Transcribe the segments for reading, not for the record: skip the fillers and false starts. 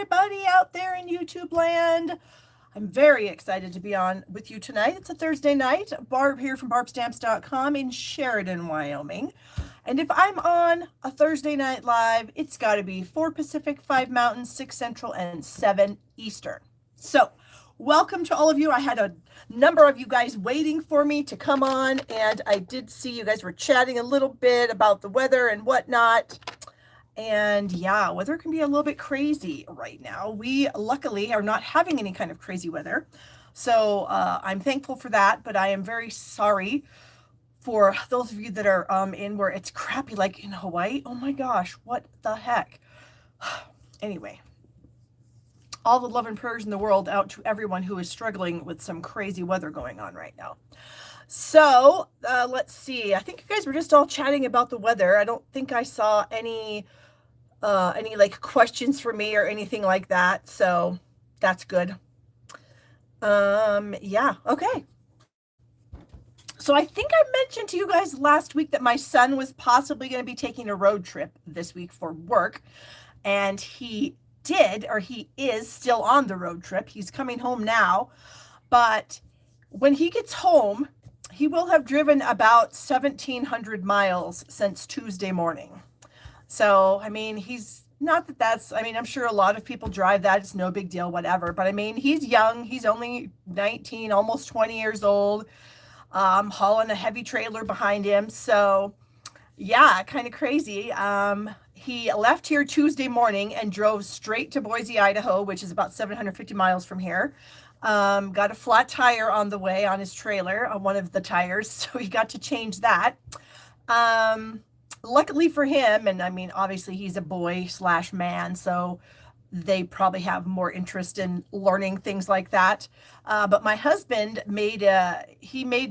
everybody out there in YouTube land. I'm very excited to be on with you tonight. It's a Thursday night. Barb here from barbstamps.com in Sheridan, Wyoming. And if I'm on a Thursday night live, it's got to be 4 Pacific, 5 Mountain, 6 Central, and 7 Eastern. So, welcome to all of you. I had a number of you guys waiting for me to come on, and I did see you guys were chatting a little bit about the weather and whatnot. And yeah, weather can be a little bit crazy right now. We luckily are not having any kind of crazy weather. So I'm thankful for that, but I am very sorry for those of you that are in where it's crappy, like in Hawaii. Oh my gosh, what the heck? Anyway, all the love and prayers in the world out to everyone who is struggling with some crazy weather going on right now. So let's see. I think you guys were just all chatting about the weather. I don't think I saw any like questions for me or anything like that. So that's good. Yeah. Okay. So I think I mentioned to you guys last week that my son was possibly going to be taking a road trip this week for work. And he did, or he is still on the road trip. He's coming home now. But when he gets home, he will have driven about 1,700 miles since Tuesday morning. So, I mean, he's not that that's, I mean, I'm sure a lot of people drive that. It's no big deal, whatever. But I mean, he's young. He's only 19, almost 20 years old, hauling a heavy trailer behind him. So, yeah, kind of crazy. He left here Tuesday morning and drove straight to Boise, Idaho, which is about 750 miles from here. Got a flat tire on the way on his trailer, on one of the tires, so he got to change that. Luckily for him, and I mean, obviously he's a boy / man, so they probably have more interest in learning things like that. But my husband made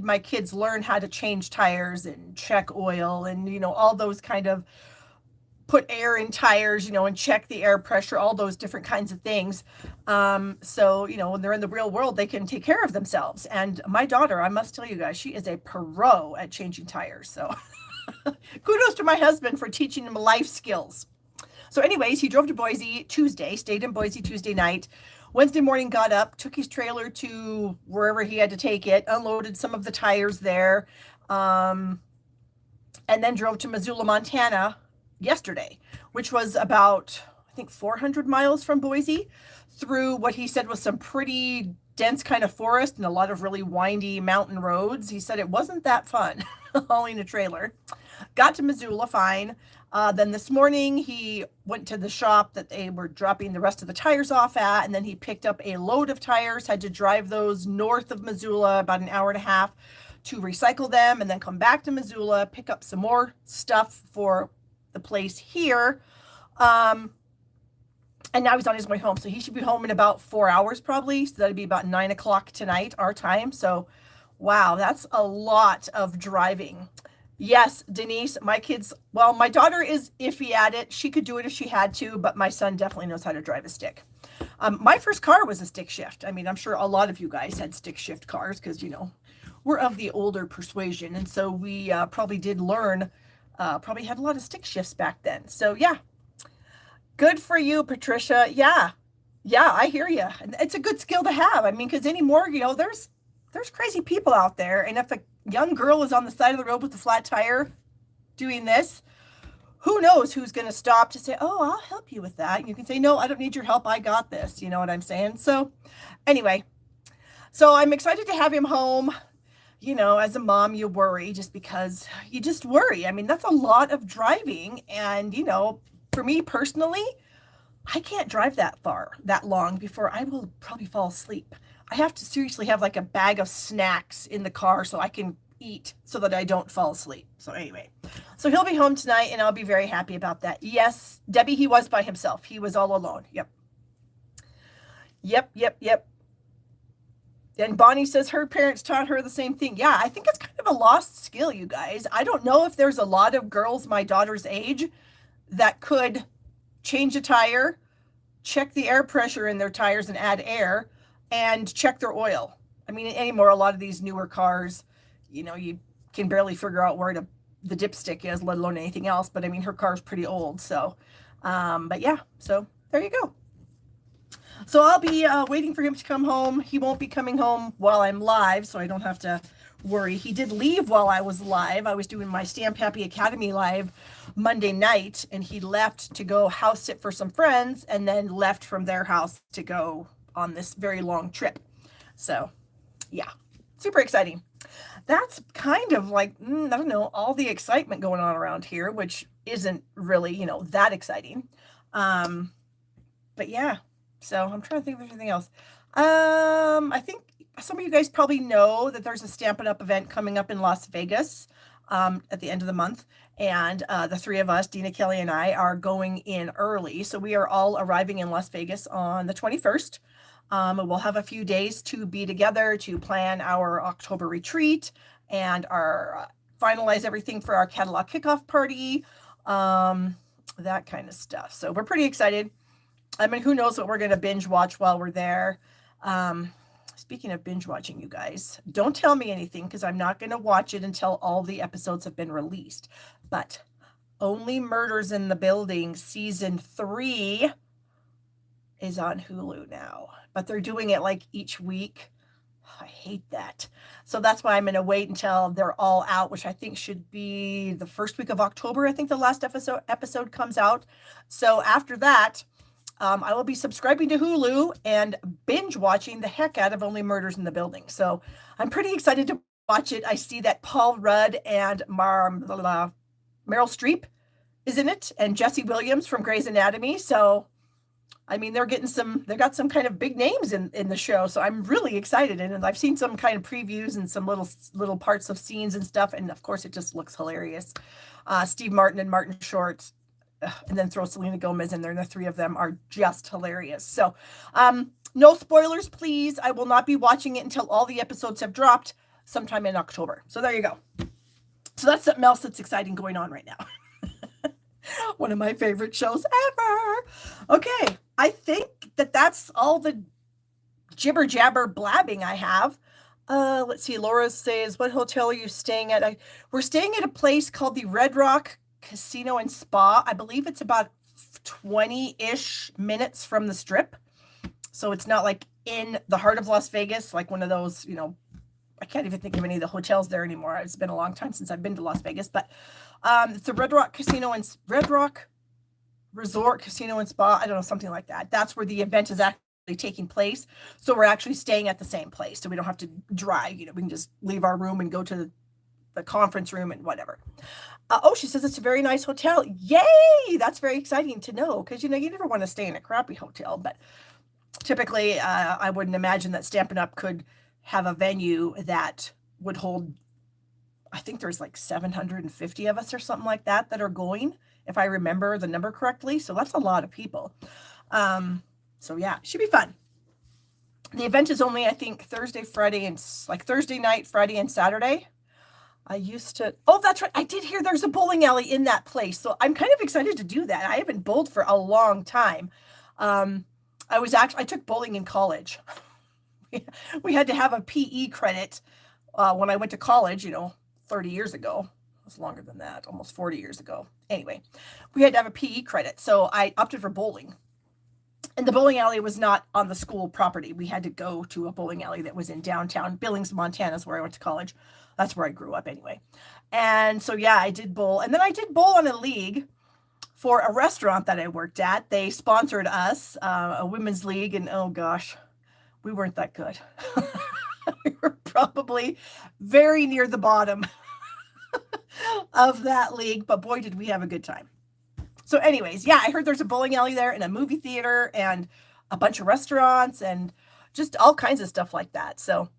my kids learn how to change tires and check oil and, you know, all those kind of put air in tires, you know, and check the air pressure, all those different kinds of things. So, you know, when they're in the real world, they can take care of themselves. And my daughter, I must tell you guys, she is a pro at changing tires. So kudos to my husband for teaching him life skills. So anyways, he drove to Boise Tuesday, stayed in Boise Tuesday night. Wednesday morning, got up, took his trailer to wherever he had to take it, unloaded some of the tires there, and then drove to Missoula, Montana yesterday, which was about, I think, 400 miles from Boise, through what he said was some pretty dense kind of forest and a lot of really windy mountain roads. He said it wasn't that fun hauling a trailer. Got to Missoula fine. Then this morning he went to the shop that they were dropping the rest of the tires off at, and then he picked up a load of tires, had to drive those north of Missoula about an hour and a half to recycle them, and then come back to Missoula, pick up some more stuff for the place here. And now he's on his way home. So he should be home in about 4 hours probably. So that'd be about 9 o'clock tonight, our time. So wow, that's a lot of driving. Yes, Denise, my daughter is iffy at it. She could do it if she had to, but my son definitely knows how to drive a stick. My first car was a stick shift. I mean, I'm sure a lot of you guys had stick shift cars because, you know, we're of the older persuasion. And so we probably did learn, probably had a lot of stick shifts back then. So yeah, good for you, Patricia. Yeah, I hear you. And it's a good skill to have. I mean, because anymore, you know, there's crazy people out there. And if a young girl is on the side of the road with a flat tire doing this, who knows who's going to stop to say, oh, I'll help you with that. And you can say, no, I don't need your help. I got this. You know what I'm saying? So anyway, so I'm excited to have him home. You know, as a mom, you worry just because you just worry. I mean, that's a lot of driving. And, you know, for me personally, I can't drive that long before I will probably fall asleep. I have to seriously have like a bag of snacks in the car so I can eat so that I don't fall asleep. So anyway, so he'll be home tonight and I'll be very happy about that. Yes, Debbie, he was by himself. He was all alone. Yep. And Bonnie says her parents taught her the same thing. Yeah, I think it's kind of a lost skill, you guys. I don't know if there's a lot of girls my daughter's age that could change a tire, check the air pressure in their tires and add air, and check their oil. I mean, anymore, a lot of these newer cars, you know, you can barely figure out where the dipstick is, let alone anything else. But I mean, her car's pretty old. So, but yeah, so there you go. So I'll be waiting for him to come home. He won't be coming home while I'm live, so I don't have to worry. He did leave while I was live. I was doing my Stamp Happy Academy live Monday night, and he left to go house sit for some friends and then left from their house to go on this very long trip. So, yeah, super exciting. That's kind of like, I don't know, all the excitement going on around here, which isn't really, that exciting. But yeah, so I'm trying to think of anything else. I think some of you guys probably know that there's a Stampin' Up event coming up in Las Vegas at the end of the month. And the three of us, Dina, Kelly, and I, are going in early. So we are all arriving in Las Vegas on the 21st. We'll have a few days to be together to plan our October retreat and our finalize everything for our catalog kickoff party, that kind of stuff. So we're pretty excited. I mean, who knows what we're going to binge watch while we're there. Speaking of binge watching, you guys, don't tell me anything because I'm not going to watch it until all the episodes have been released. But Only Murders in the Building season 3 is on Hulu now, but they're doing it like each week. I hate that. So that's why I'm going to wait until they're all out, which I think should be the first week of October. I think the last episode comes out. So after that, I will be subscribing to Hulu and binge watching the heck out of Only Murders in the Building. So I'm pretty excited to watch it. I see that Paul Rudd and Meryl Streep is in it, and Jesse Williams from Grey's Anatomy. So I mean, they've got some kind of big names in the show. So I'm really excited. And I've seen some kind of previews and some little parts of scenes and stuff. And of course, it just looks hilarious. Steve Martin and Martin Short, and then throw Selena Gomez in there. And the three of them are just hilarious. So no spoilers, please. I will not be watching it until all the episodes have dropped sometime in October. So there you go. So that's something else that's exciting going on right now. One of my favorite shows ever. Okay, I think that's all the jibber jabber blabbing I have. Let's see. Laura says, "What hotel are you staying at?" We're staying at a place called the Red Rock Casino and Spa. I believe it's about 20-ish minutes from the Strip, so it's not like in the heart of Las Vegas, like one of those. I can't even think of any of the hotels there anymore. It's been a long time since I've been to Las Vegas, but it's the Red Rock Resort Casino and Spa. I don't know, something like that. That's where the event is actually taking place. So we're actually staying at the same place. So we don't have to drive, we can just leave our room and go to the conference room and whatever. She says it's a very nice hotel. Yay! That's very exciting to know because, you never want to stay in a crappy hotel. But typically, I wouldn't imagine that Stampin' Up! Could have a venue that would hold, I think there's like 750 of us or something like that are going, if I remember the number correctly. So that's a lot of people. So yeah, it should be fun. The event is only, I think, Thursday, Friday, and like Thursday night, Friday, and Saturday. That's right. I did hear there's a bowling alley in that place. So I'm kind of excited to do that. I haven't bowled for a long time. I took bowling in college. We had to have a PE credit when I went to college, 30 years ago. It was longer than that, almost 40 years ago. Anyway, we had to have a PE credit. So I opted for bowling. And the bowling alley was not on the school property. We had to go to a bowling alley that was in downtown Billings, Montana, is where I went to college. That's where I grew up anyway. And so, yeah, I did bowl. And then I did bowl on a league for a restaurant that I worked at. They sponsored us, a women's league. And oh gosh, we weren't that good. We were probably very near the bottom of that league. But boy, did we have a good time. So anyways, yeah, I heard there's a bowling alley there and a movie theater and a bunch of restaurants and just all kinds of stuff like that. So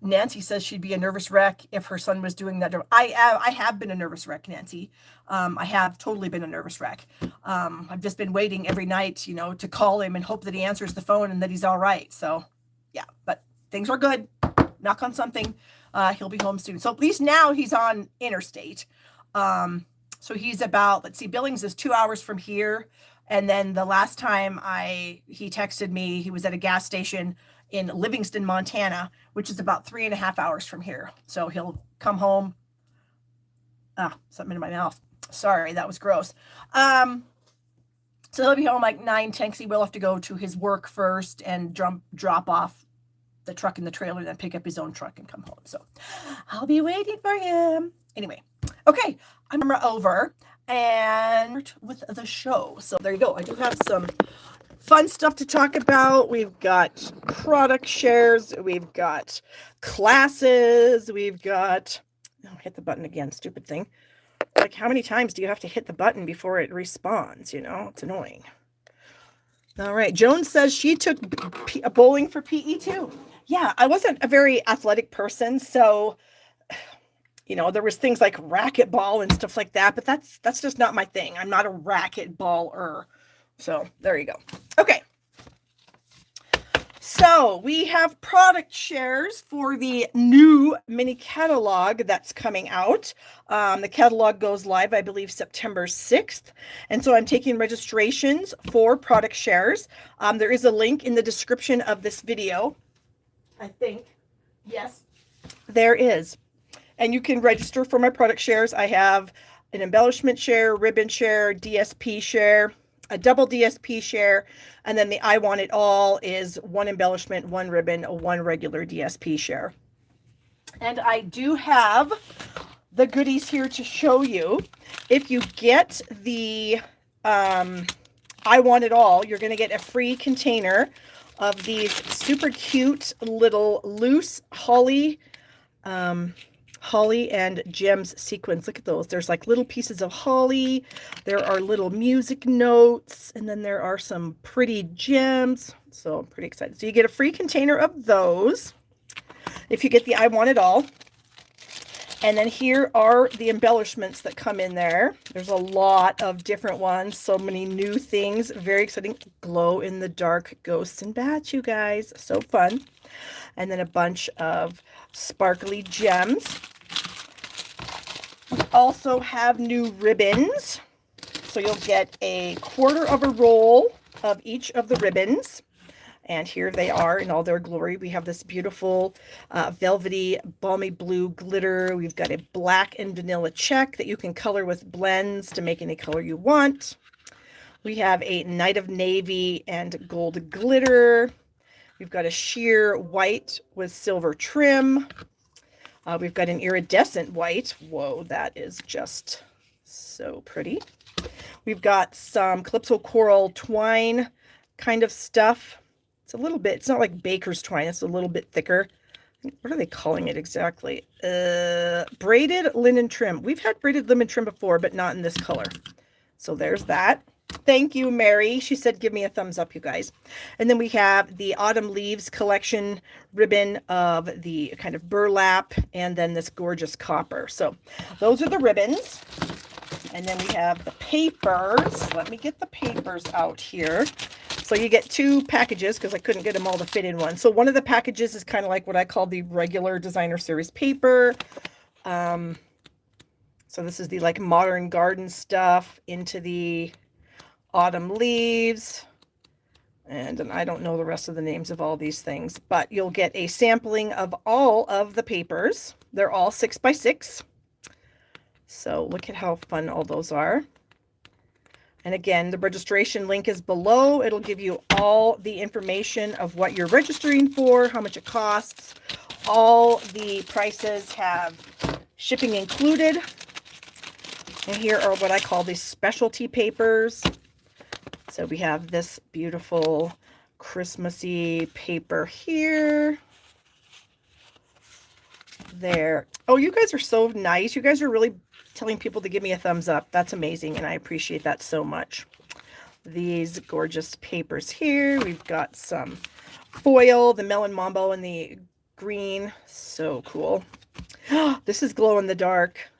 Nancy says she'd be a nervous wreck if her son was doing that. I have been a nervous wreck, Nancy. I have totally been a nervous wreck. I've just been waiting every night, to call him and hope that he answers the phone and that he's all right. So yeah, but things are good. Knock on something. He'll be home soon. So at least now he's on interstate. So he's about, Billings is 2 hours from here. And then the last time he texted me, he was at a gas station in Livingston, Montana, which is about 3.5 hours from here. So he'll come home. Something in my mouth. Sorry, that was gross. So he'll be home like 9:10 because he will have to go to his work first and drop off the truck in the trailer, then pick up his own truck and come home. So I'll be waiting for him. Anyway, okay, I'm over and with the show. So there you go. I do have some fun stuff to talk about. We've got product shares. We've got classes. We've got, oh, hit the button again, stupid thing. Like, how many times do you have to hit the button before it responds? You know, it's annoying. All right. Joan says she took bowling for PE too. Yeah, I wasn't a very athletic person. So, you know, there was things like racquetball and stuff like that, but that's just not my thing. I'm not a racquetballer. So there you go. Okay. So we have product shares for the new mini catalog that's coming out. The catalog goes live, I believe, September 6th. And so I'm taking registrations for product shares. There is a link in the description of this video. I think. Yes, there is. And you can register for my product shares. I have an embellishment share, ribbon share, DSP share, a double DSP share, and then the I Want It All is one embellishment, one ribbon, one regular DSP share. And I do have the goodies here to show you. If you get the I Want It All, you're going to get a free container of these super cute little loose holly and gems sequins. Look at those. There's like little pieces of holly. There are little music notes, and then there are some pretty gems. So I'm pretty excited. So you get a free container of those if you get the I Want It All. And then here are the embellishments that come in there. There's a lot of different ones. So many new things. Very exciting. Glow in the dark ghosts and bats, you guys. So fun. And then a bunch of sparkly gems. We also have new ribbons. So you'll get a quarter of a roll of each of the ribbons. And here they are in all their glory. We have this beautiful velvety, balmy blue glitter. We've got a black and vanilla check that you can color with blends to make any color you want. We have a night of navy and gold glitter. We've got a sheer white with silver trim. We've got an iridescent white. Whoa, that is just so pretty. We've got some Calypso coral twine kind of stuff. It's a little bit, it's not like baker's twine. It's a little bit thicker. What are they calling it exactly? Braided linen trim. We've had braided linen trim before, but not in this color. So there's that. Thank you, Mary. She said, give me a thumbs up, you guys. And then we have the Autumn Leaves collection ribbon of the kind of burlap, and then this gorgeous copper. So those are the ribbons. And then we have the papers. Let me get the papers out here. So you get two packages because I couldn't get them all to fit in one. So one of the packages is kind of like what I call the regular designer series paper. So this is the like modern garden stuff into the autumn leaves. And I don't know the rest of the names of all these things, but you'll get a sampling of all of the papers. They're all 6x6. So look at how fun all those are. And again, the registration link is below. It'll give you all the information of what you're registering for, how much it costs. All the prices have shipping included. And here are what I call the specialty papers. So we have this beautiful Christmassy paper here. There. Oh, you guys are so nice. You guys are really telling people to give me a thumbs up. That's amazing, and I appreciate that so much. These gorgeous papers here. We've got some foil, the melon mambo and the green. So cool. This is glow in the dark.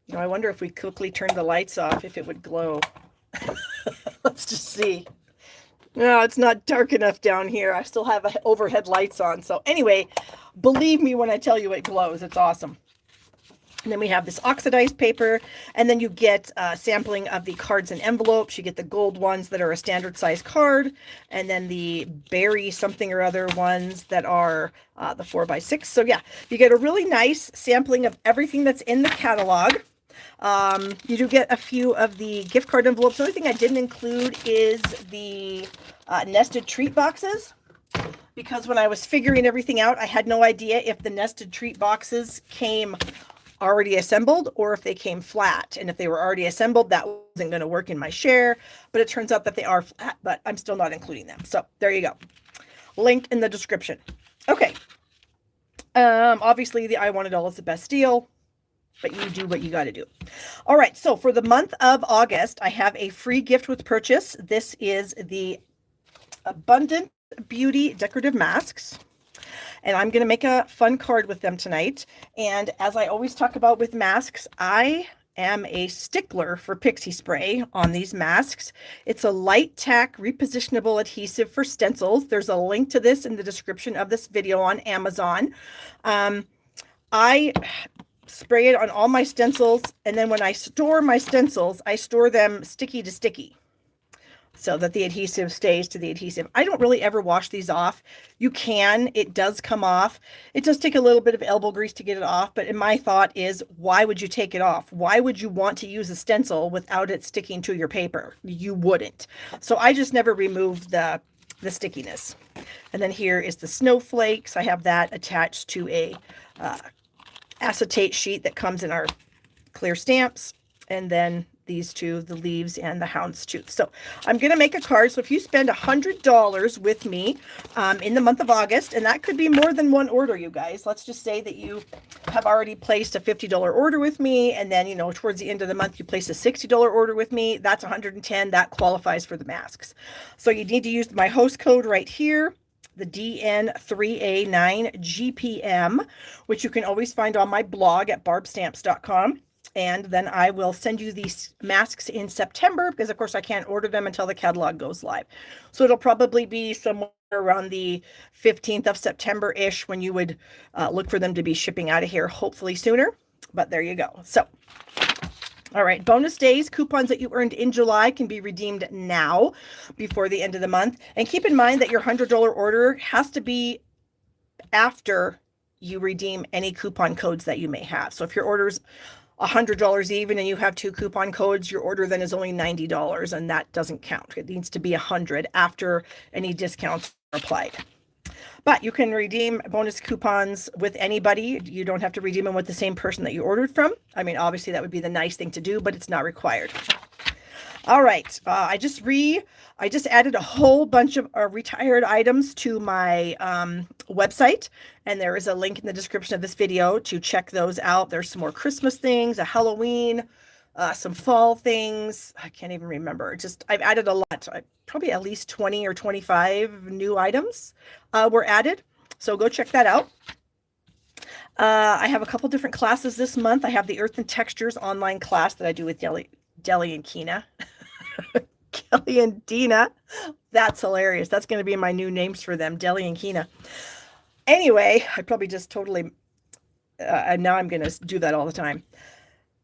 You know, I wonder if we quickly turned the lights off, if it would glow. Let's just see. No, it's not dark enough down here. I still have overhead lights on. So anyway, believe me when I tell you it glows. It's awesome. And then we have this oxidized paper, and then you get a sampling of the cards and envelopes. You get the gold ones that are a standard size card, and then the berry something or other ones that are the 4x6. So yeah, you get a really nice sampling of everything that's in the catalog. You do get a few of the gift card envelopes. The only thing I didn't include is the nested treat boxes, because when I was figuring everything out, I had no idea if the nested treat boxes came already assembled or if they came flat. And if they were already assembled, that wasn't going to work in my share, but it turns out that they are flat, but I'm still not including them. So there you go. Link in the description. Okay. Obviously the I Want It All is the best deal, but you do what you got to do. All right. So for the month of August, I have a free gift with purchase. This is the Abundant Beauty decorative masks, and I'm going to make a fun card with them tonight. And as I always talk about with masks, I am a stickler for pixie spray on these masks. It's a light tack repositionable adhesive for stencils. There's a link to this in the description of this video on Amazon. I spray it on all my stencils, and then when I store my stencils, I store them sticky to sticky, so that the adhesive stays to the adhesive. I don't really ever wash these off. You can, it does come off. It does take a little bit of elbow grease to get it off, but in my thought is, why would you take it off? Why would you want to use a stencil without it sticking to your paper? You wouldn't. So I just never remove the stickiness. And then here is the snowflakes. I have that attached to a acetate sheet that comes in our clear stamps. And then these two, the leaves and the houndstooth. So I'm going to make a card. So if you spend $100 with me in the month of August, and that could be more than one order, you guys. Let's just say that you have already placed a $50 order with me, and then, you know, towards the end of the month, you place a $60 order with me. That's $110. That qualifies for the masks. So you need to use my host code right here, the DN3A9GPM, which you can always find on my blog at barbstamps.com. And then I will send you these masks in September, because of course I can't order them until the catalog goes live. So it'll probably be somewhere around the 15th of September-ish when you would look for them to be shipping out of here, hopefully sooner. But there you go. So, all right, bonus days, coupons that you earned in July can be redeemed now before the end of the month. And keep in mind that your $100 order has to be after you redeem any coupon codes that you may have. So if your order's $100 even and you have 2 coupon codes, your order then is only $90, and that doesn't count. It needs to be $100 after any discounts are applied. But you can redeem bonus coupons with anybody. You don't have to redeem them with the same person that you ordered from. I mean, obviously that would be the nice thing to do, but it's not required. All right, I just added a whole bunch of retired items to my website, and there is a link in the description of this video to check those out. There's some more Christmas things, a Halloween, some fall things. I can't even remember. I've added a lot. Probably at least 20 or 25 new items were added. So go check that out. I have a couple different classes this month. I have the Earth and Textures online class that I do with Deli and Keena. Kelly and Dina. That's hilarious. That's going to be my new names for them, Deli and Keena. Anyway, I probably just totally, and now I'm going to do that all the time.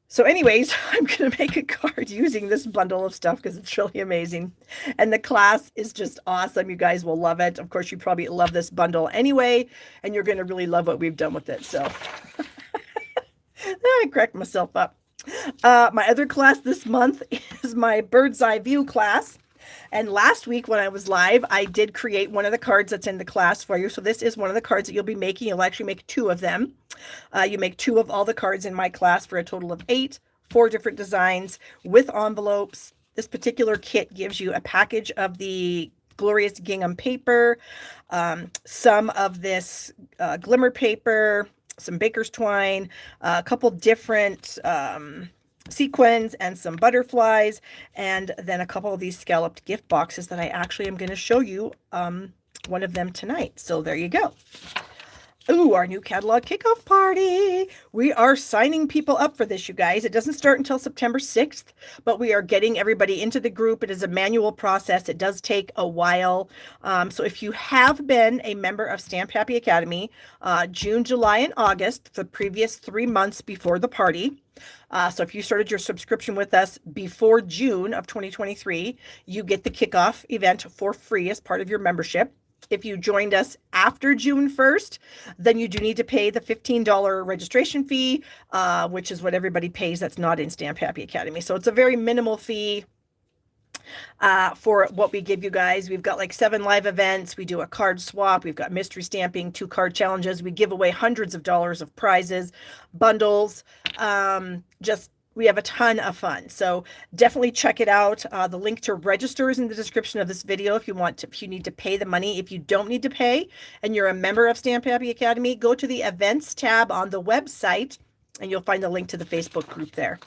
So anyways, I'm going to make a card using this bundle of stuff because it's really amazing. And the class is just awesome. You guys will love it. Of course, you probably love this bundle anyway, and you're going to really love what we've done with it. So I cracked myself up. My other class this month is my bird's eye view class. And last week when I was live, I did create one of the cards that's in the class for you. So this is one of the cards that you'll be making. You'll actually make 2 of them. You make 2 of all the cards in my class for a total of 8, 4 different designs with envelopes. This particular kit gives you a package of the glorious gingham paper, some of this glimmer paper, some baker's twine, a couple different sequins and some butterflies, and then a couple of these scalloped gift boxes that I actually am going to show you one of them tonight. So there you go. Ooh, our new catalog kickoff party. We are signing people up for this, you guys. It doesn't start until September 6th, but we are getting everybody into the group. It is a manual process. It does take a while. So if you have been a member of Stamp Happy Academy, June, July, and August, the previous 3 months before the party, so if you started your subscription with us before June of 2023, you get the kickoff event for free as part of your membership. If you joined us after June 1st, then you do need to pay the $15 registration fee, which is what everybody pays that's not in Stamp Happy Academy. So it's a very minimal fee for what we give you guys. We've got like 7 live events. We do a card swap. We've got mystery stamping, 2 card challenges. We give away hundreds of dollars of prizes, bundles, we have a ton of fun. So definitely check it out. The link to register is in the description of this video if you need to pay the money. If you don't need to pay and you're a member of Stamp Happy Academy, go to the events tab on the website and you'll find a link to the Facebook group there.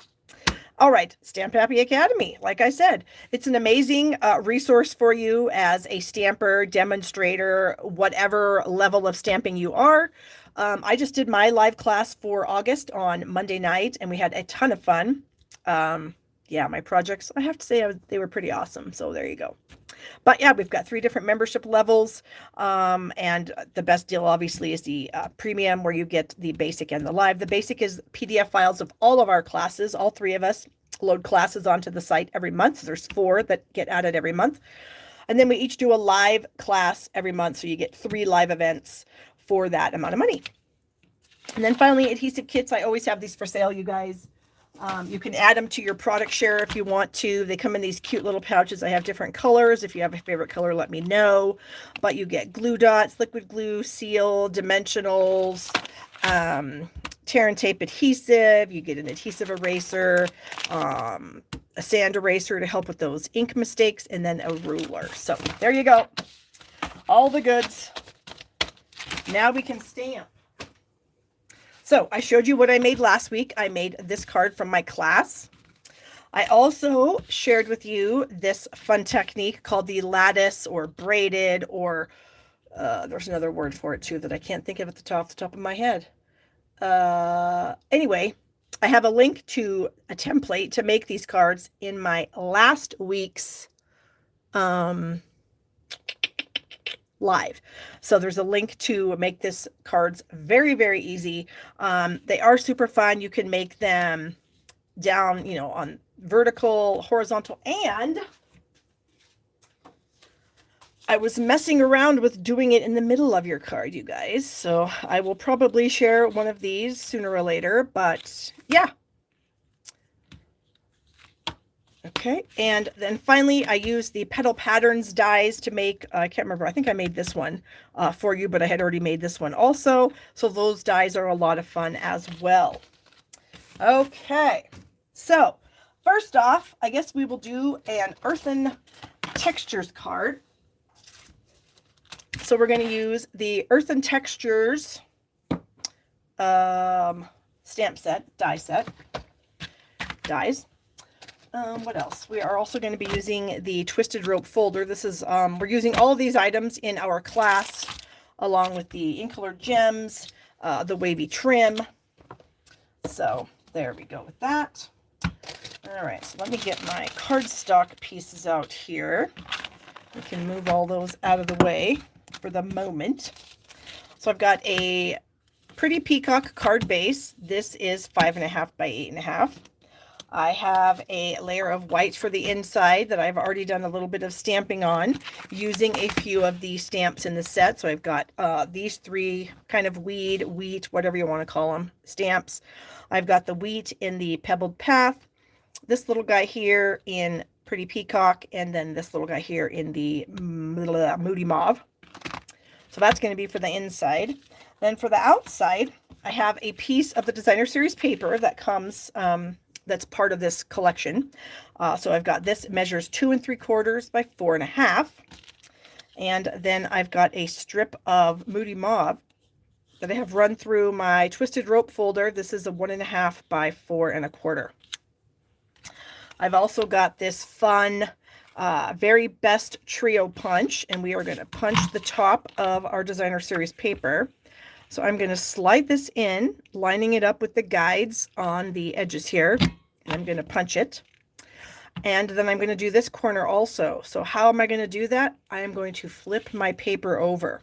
All right, Stamp Happy Academy. Like I said, it's an amazing resource for you as a stamper, demonstrator, whatever level of stamping you are. I just did my live class for August on Monday night, and we had a ton of fun. Yeah, my projects, I have to say, they were pretty awesome. So there you go. But yeah, we've got 3 different membership levels. And the best deal, obviously, is the premium, where you get the basic and the live. The basic is PDF files of all of our classes. All 3 of us load classes onto the site every month. There's 4 that get added every month. And then we each do a live class every month. So you get 3 live events for that amount of money. And then finally, adhesive kits. I always have these for sale, you guys. You can add them to your product share if you want to. They come in these cute little pouches. I have different colors. If you have a favorite color, let me know. But you get glue dots, liquid glue, seal, dimensionals, tear and tape adhesive. You get an adhesive eraser, a sand eraser to help with those ink mistakes, and then a ruler. So there you go. All the goods. Now we can stamp. So I showed you what I made last week. I made this card from my class. I also shared with you this fun technique called the lattice or braided, or there's another word for it too that I can't think of at the top of my head. Anyway, I have a link to a template to make these cards in my last week's live. So there's a link to make this cards very, very easy. They are super fun. You can make them down, on vertical, horizontal, and I was messing around with doing it in the middle of your card, you guys. So I will probably share one of these sooner or later, but yeah. Okay, and then finally, I used the Petal Patterns dies to make, I can't remember, I think I made this one for you, but I had already made this one also. So those dies are a lot of fun as well. Okay, so first off, I guess we will do an Earthen Textures card. So we're going to use the Earthen Textures stamp set, dies. What else? We are also going to be using the Twisted Rope folder. This is, we're using all of these items in our class, along with the ink colored gems, the wavy trim. So there we go with that. All right, so let me get my cardstock pieces out here. We can move all those out of the way for the moment. So I've got a Pretty Peacock card base. This is 5.5 by 8.5. I have a layer of white for the inside that I've already done a little bit of stamping on using a few of the stamps in the set. So I've got these 3 kind of wheat, whatever you want to call them, stamps. I've got the wheat in the Pebbled Path, this little guy here in Pretty Peacock, and then this little guy here in the Moody Mauve. So that's going to be for the inside. Then for the outside, I have a piece of the Designer Series paper that comes... that's part of this collection. So I've got this, measures 2 3/4 by 4.5. And then I've got a strip of Moody Mauve that I have run through my Twisted Rope folder. This is a 1.5 by 4.25. I've also got this fun, very best trio punch, and we are going to punch the top of our Designer Series paper. So I'm going to slide this in, lining it up with the guides on the edges here. And I'm going to punch it. And then I'm going to do this corner also. So how am I going to do that? I am going to flip my paper over.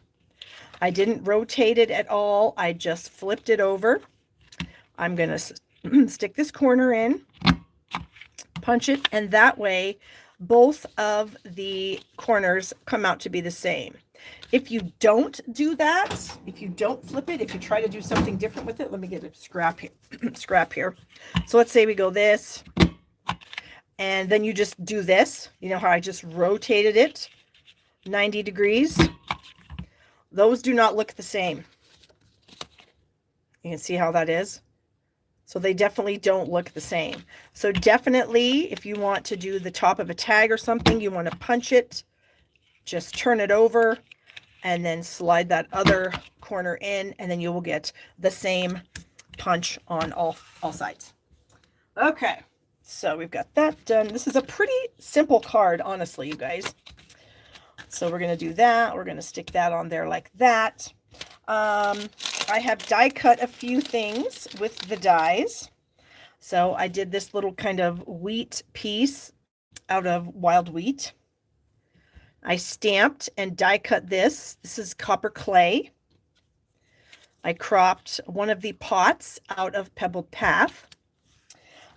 I didn't rotate it at all. I just flipped it over. I'm going to stick this corner in, punch it, and that way both of the corners come out to be the same. If you don't do that, if you don't flip it, if you try to do something different with it, let me get a scrap here. Scrap here. So let's say we go this, and then you just do this. You know how I just rotated it 90 degrees? Those do not look the same. You can see how that is. So they definitely don't look the same. So definitely, if you want to do the top of a tag or something, you want to punch it, just turn it over, and then slide that other corner in, and then you will get the same punch on all sides. Okay, so we've got that done. This is a pretty simple card, honestly, you guys. So we're going to do that. We're going to stick that on there like that. I have die cut a few things with the dies. So I did this little kind of wheat piece out of wild wheat. I stamped and die cut this. This is copper clay. I cropped one of the pots out of Pebbled Path.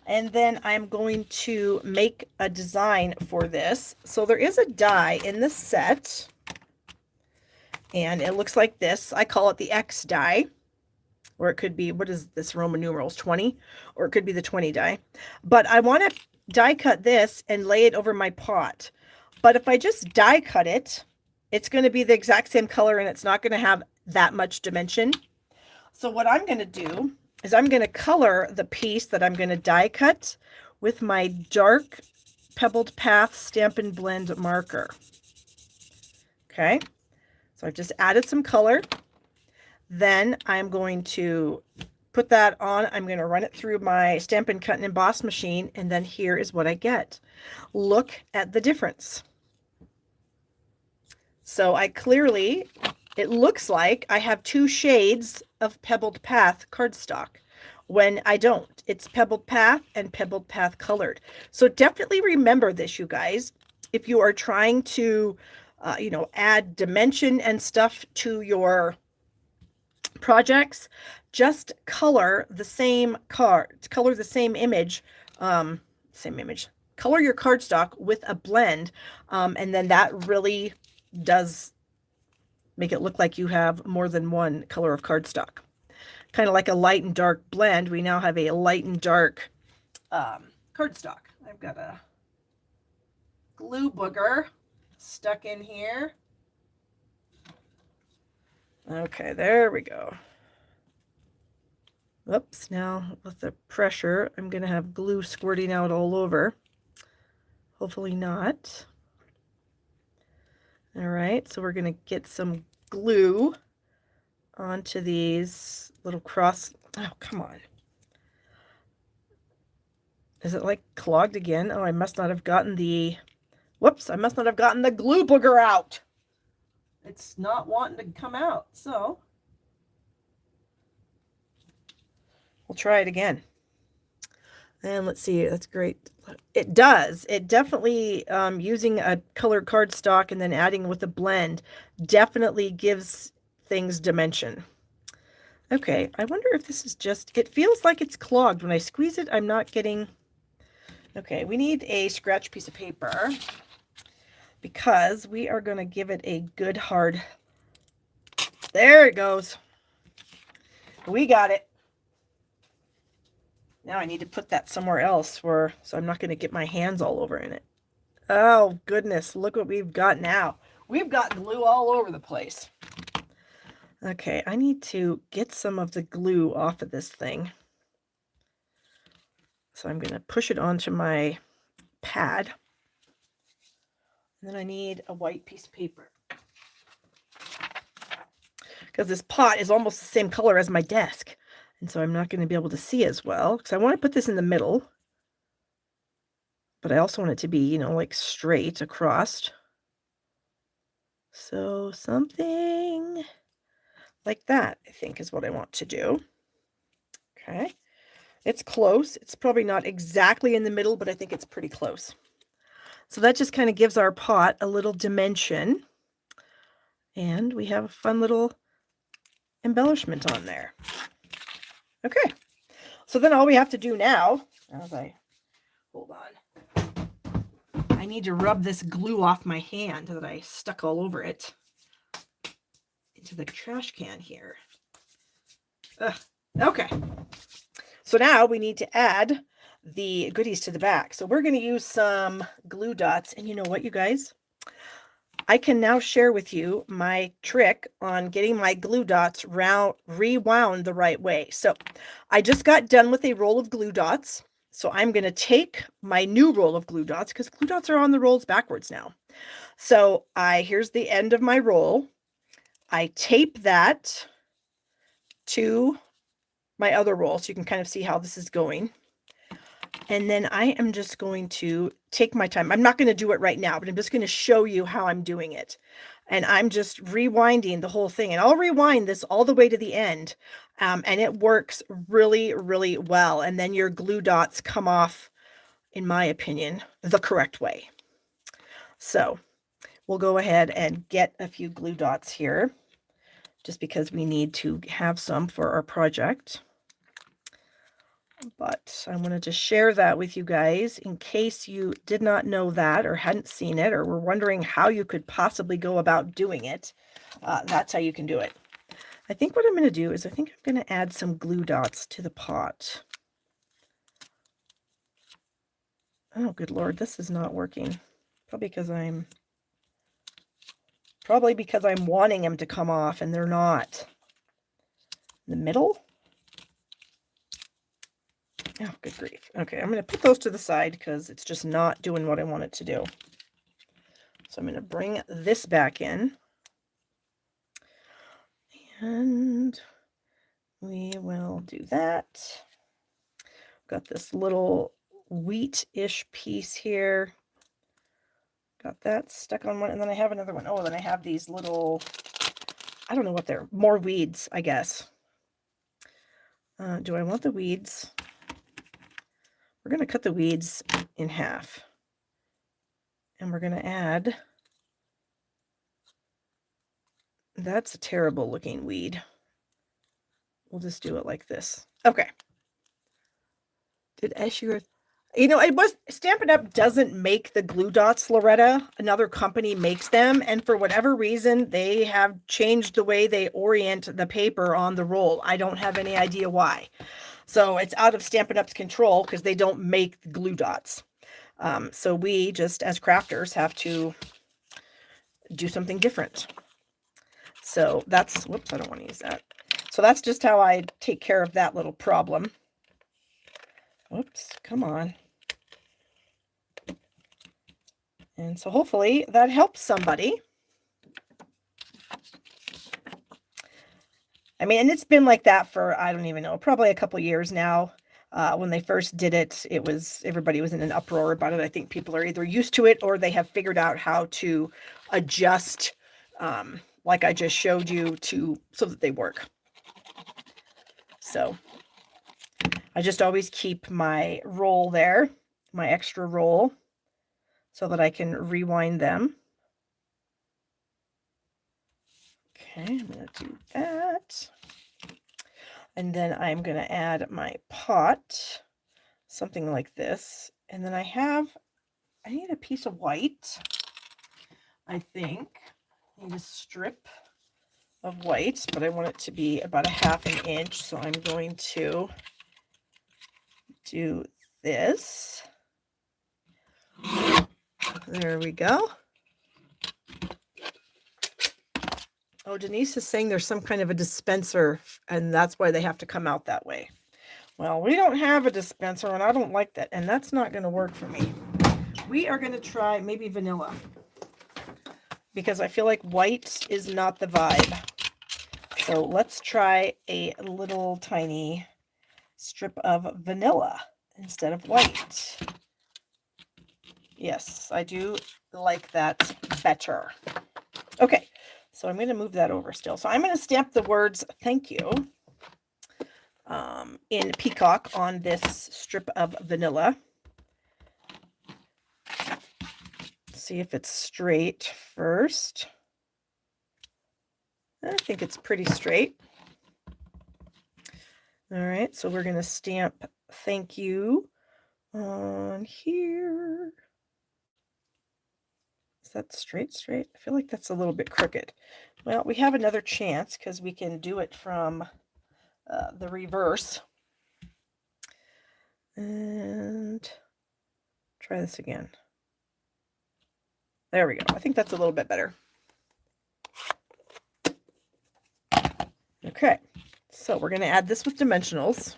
And then I'm going to make a design for this. So there is a die in the set. And it looks like this. I call it the X die. Or it could be, what is this, Roman numerals, 20? Or it could be the 20 die. But I want to die cut this and lay it over my pot. But if I just die cut it, it's going to be the exact same color and it's not going to have that much dimension. So what I'm going to do is I'm going to color the piece that I'm going to die cut with my dark Pebbled Path Stampin' Blend marker. Okay, so I've just added some color. Then I'm going to put that on. I'm going to run it through my Stampin' Cut and Emboss machine, and then here is what I get. Look at the difference. So I clearly, it looks like I have two shades of Pebbled Path cardstock when I don't. It's Pebbled Path and Pebbled Path colored. So definitely remember this, you guys. If you are trying to, add dimension and stuff to your projects, just color the same card, color the same image, color your cardstock with a blend, and then that really does make it look like you have more than one color of cardstock. Kind of like a light and dark blend, we now have a light and dark cardstock. I've got a glue booger stuck in here. Okay, there we go. Oops, now with the pressure, I'm going to have glue squirting out all over. Hopefully not. All right, so we're going to get some glue onto these little cross. Oh, come on. Is it like clogged again? Oh, I must not have gotten the, whoops, I must not have gotten the glue booger out. It's not wanting to come out, so we'll try it again. And let's see, that's great. It does. It definitely, using a colored cardstock and then adding with a blend definitely gives things dimension. Okay, I wonder if this is just, it feels like it's clogged. When I squeeze it, I'm not getting, okay, we need a scratch piece of paper because we are going to give it a good hard, there it goes. We got it. Now I need to put that somewhere else so I'm not going to get my hands all over in it. Oh, goodness. Look what we've got now. We've got glue all over the place. Okay, I need to get some of the glue off of this thing. So I'm going to push it onto my pad. And then I need a white piece of paper. Because this pot is almost the same color as my desk. And so I'm not going to be able to see as well, because I want to put this in the middle. But I also want it to be, like straight across. So something like that, I think, is what I want to do. Okay. It's close. It's probably not exactly in the middle, but I think it's pretty close. So that just kind of gives our pot a little dimension. And we have a fun little embellishment on there. Okay, so then all we have to do now, hold on, I I need to rub this glue off my hand that I stuck all over it into the trash can here. Okay. So now we need to add the goodies to the back. So we're going to use some glue dots. And you know what, you guys? I can now share with you my trick on getting my glue dots rewound the right way. So I just got done with a roll of glue dots. So I'm going to take my new roll of glue dots, because glue dots are on the rolls backwards now. So here's the end of my roll. I tape that to my other roll so you can kind of see how this is going. And then I am just going to take my time. I'm not going to do it right now, but I'm just going to show you how I'm doing it. And I'm just rewinding the whole thing. And I'll rewind this all the way to the end. And it works really, really well. And then your glue dots come off, in my opinion, the correct way. So we'll go ahead and get a few glue dots here, just because we need to have some for our project. But I wanted to share that with you guys in case you did not know that or hadn't seen it or were wondering how you could possibly go about doing it. That's how you can do it. I think what I'm going to do is I think I'm going to add some glue dots to the pot. Oh, good Lord, this is not working. Probably because I'm wanting them to come off and they're not. In the middle? Oh, good grief. Okay, I'm going to put those to the side because it's just not doing what I want it to do. So I'm going to bring this back in. And we will do that. Got this little wheat-ish piece here. Got that stuck on one. And then I have another one. Oh, then I have these little, I don't know what they're, more weeds, I guess. Do I want the weeds? We're going to cut the weeds in half. And we're going to add, that's a terrible looking weed. We'll just do it like this. Okay. Did Escher, you know, it was, Stampin' Up! Doesn't make the glue dots, Loretta. Another company makes them. And for whatever reason, they have changed the way they orient the paper on the roll. I don't have any idea why. So it's out of Stampin' Up's control because they don't make the glue dots. So we just, as crafters, have to do something different. So that's, whoops, I don't want to use that. So that's just how I take care of that little problem. Whoops, come on. And so hopefully that helps somebody. I mean, and it's been like that for, I don't even know, probably a couple years now. When they first did it, everybody was in an uproar about it. I think people are either used to it or they have figured out how to adjust, like I just showed you, so that they work. So I just always keep my roll there, my extra roll, so that I can rewind them. Okay, I'm going to do that. And then I'm going to add my pot, something like this. And then I need a piece of white, I think. I need a strip of white, but I want it to be about 1/2 inch. So I'm going to do this. There we go. Oh, Denise is saying there's some kind of a dispenser, and that's why they have to come out that way. Well, we don't have a dispenser, and I don't like that, and that's not going to work for me. We are going to try maybe vanilla, because I feel like white is not the vibe. So let's try a little tiny strip of vanilla instead of white. Yes, I do like that better. Okay. So I'm going to move that over still. So I'm going to stamp the words "thank you" in peacock on this strip of vanilla. See if it's straight first. I think it's pretty straight. All right, so we're going to stamp "thank you" on here. that straight? I feel like that's a little bit crooked. Well, we have another chance because we can do it from the reverse. And try this again. There we go. I think that's a little bit better. Okay, so we're going to add this with dimensionals.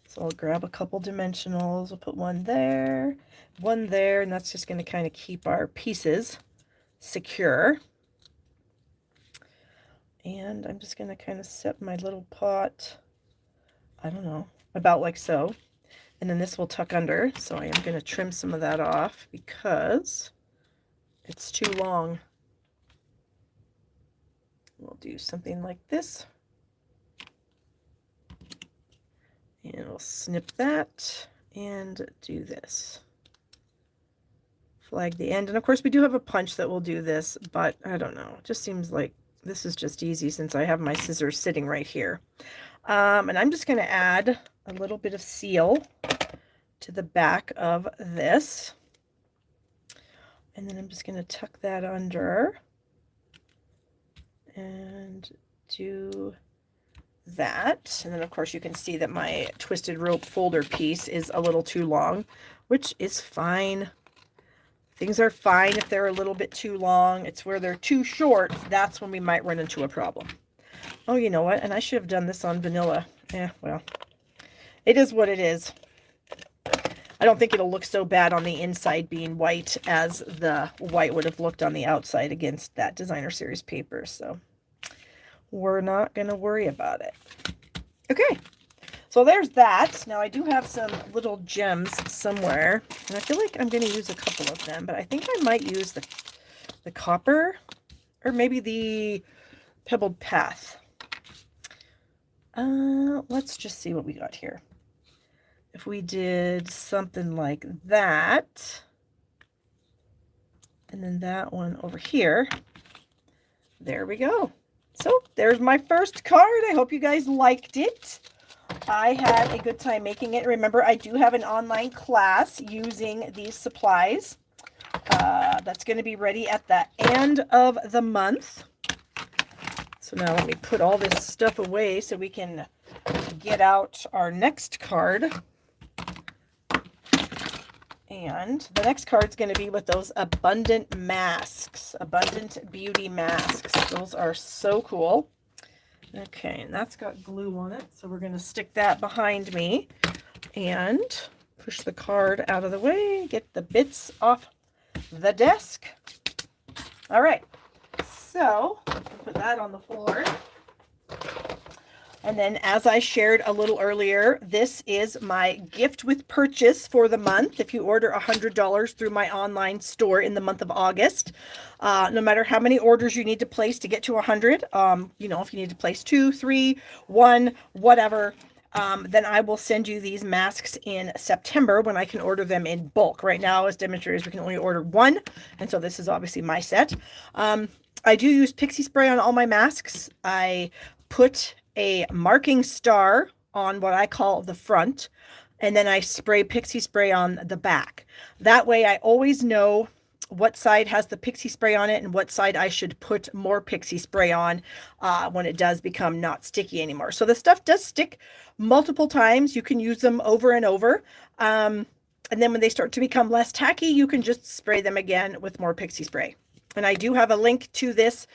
So I'll grab a couple dimensionals. We'll put one there, and that's just going to kind of keep our pieces secure. And I'm just going to kind of set my little pot, I don't know, about like so. And then this will tuck under, so I am going to trim some of that off because it's too long. We'll do something like this. And we'll snip that and do this. Flag the end. And of course we do have a punch that will do this, but I don't know. It just seems like this is just easy since I have my scissors sitting right here. And I'm just going to add a little bit of seal to the back of this. And then I'm just going to tuck that under and do that. And then of course you can see that my twisted rope folder piece is a little too long, which is fine. Things are fine if they're a little bit too long. It's where they're too short, that's when we might run into a problem. Oh, you know what? And I should have done this on vanilla. Yeah, well, it is what it is. I don't think it'll look so bad on the inside being white as the white would have looked on the outside against that designer series paper. So we're not going to worry about it. Okay, so there's that. Now I do have some little gems somewhere, and I feel like I'm going to use a couple of them, but I think I might use the copper or maybe the pebbled path. Let's just see what we got here. If we did something like that, and then that one over here, there we go. So there's my first card. I hope you guys liked it. I had a good time making it. Remember, I do have an online class using these supplies. That's going to be ready at the end of the month. So now let me put all this stuff away so we can get out our next card. And the next card is going to be with those abundant masks, abundant beauty masks. Those are so cool. Okay, and that's got glue on it, so we're going to stick that behind me and push the card out of the way, get the bits off the desk. All right, so put that on the floor. And then, as I shared a little earlier, this is my gift with purchase for the month. If you order $100 through my online store in the month of August, no matter how many orders you need to place to get to 100, you know, if you need to place 2, 3, 1, whatever, then I will send you these masks in September when I can order them in bulk. Right now, as demonstrators, we can only order one, and so this is obviously my set. I do use pixie spray on all my masks. I put a marking star on what I call the front, and then I spray pixie spray on the back. That way I always know what side has the pixie spray on it and what side I should put more pixie spray on when it does become not sticky anymore. So the stuff does stick multiple times. You can use them over and over. And then when they start to become less tacky, you can just spray them again with more pixie spray. And I do have a link to this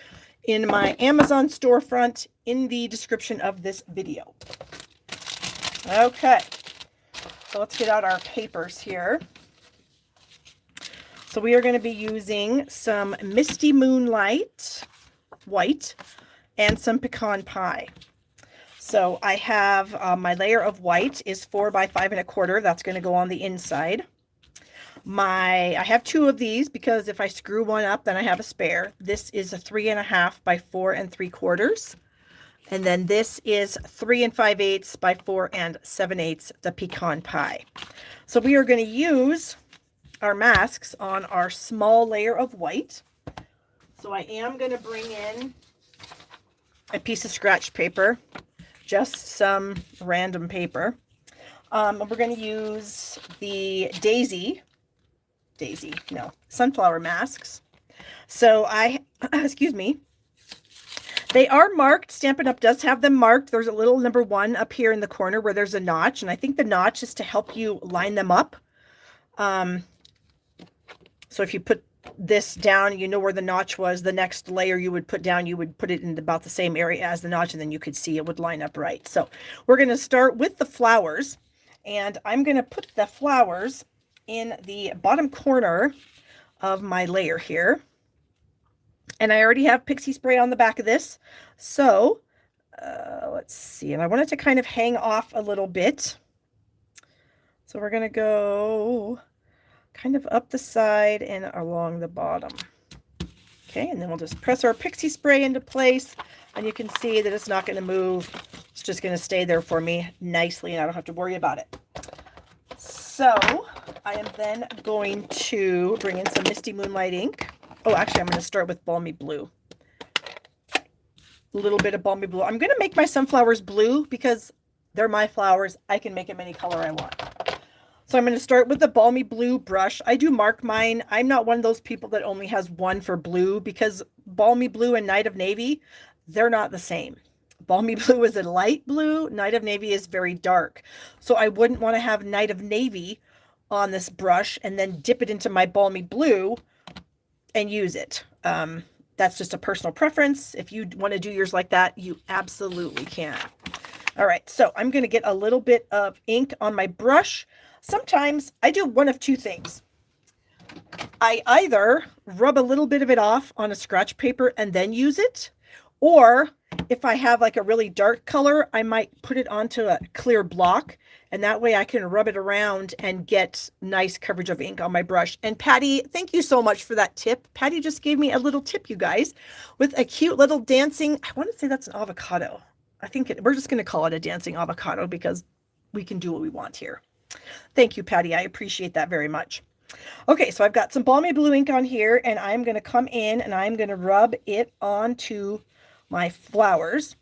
in my Amazon storefront in the description of this video. Okay, so let's get out our papers here. So we are going to be using some Misty Moonlight white and some pecan pie. So I have my layer of white is 4 by 5 1/4. That's going to go on the inside. I have 2 of these because if I screw one up, then I have a spare. This is a 3 1/2 by 4 3/4. And then this is 3 5/8 by 4 7/8, the pecan pie. So we are going to use our masks on our small layer of white. So I am going to bring in a piece of scratch paper, just some random paper. We're going to use the daisy daisy, no, sunflower masks. So I, excuse me, they are marked. Stampin' Up! Does have them marked. There's a little number 1 up here in the corner where there's a notch, and I think the notch is to help you line them up. So if you put this down, you know where the notch was. The next layer you would put down, you would put it in about the same area as the notch, and then you could see it would line up right. So we're going to start with the flowers, and I'm going to put the flowers in the bottom corner of my layer here. And I already have pixie spray on the back of this. So let's see. And I want it to kind of hang off a little bit. So we're going to go kind of up the side and along the bottom. Okay, and then we'll just press our pixie spray into place. And you can see that it's not going to move. It's just going to stay there for me nicely, and I don't have to worry about it. So I am then going to bring in some Misty Moonlight ink. Oh, actually, I'm going to start with Balmy Blue. A little bit of Balmy Blue. I'm going to make my sunflowers blue because they're my flowers. I can make them any color I want. So I'm going to start with the Balmy Blue brush. I do mark mine. I'm not one of those people that only has one for blue, because Balmy Blue and Night of Navy, they're not the same. Balmy Blue is a light blue. Night of Navy is very dark. So I wouldn't want to have Night of Navy on this brush and then dip it into my Balmy Blue and use it. That's just a personal preference. If you want to do yours like that, you absolutely can. All right, so I'm going to get a little bit of ink on my brush. Sometimes I do one of two things. I either rub a little bit of it off on a scratch paper and then use it, or if I have like a really dark color, I might put it onto a clear block, and that way I can rub it around and get nice coverage of ink on my brush. And Patty, thank you so much for that tip. Patty just gave me a little tip, you guys, with a cute little dancing, I want to say that's an avocado. I think we're just going to call it a dancing avocado because we can do what we want here. Thank you, Patty. I appreciate that very much. Okay, so I've got some Balmy Blue ink on here, and I'm going to come in and I'm going to rub it onto my flowers.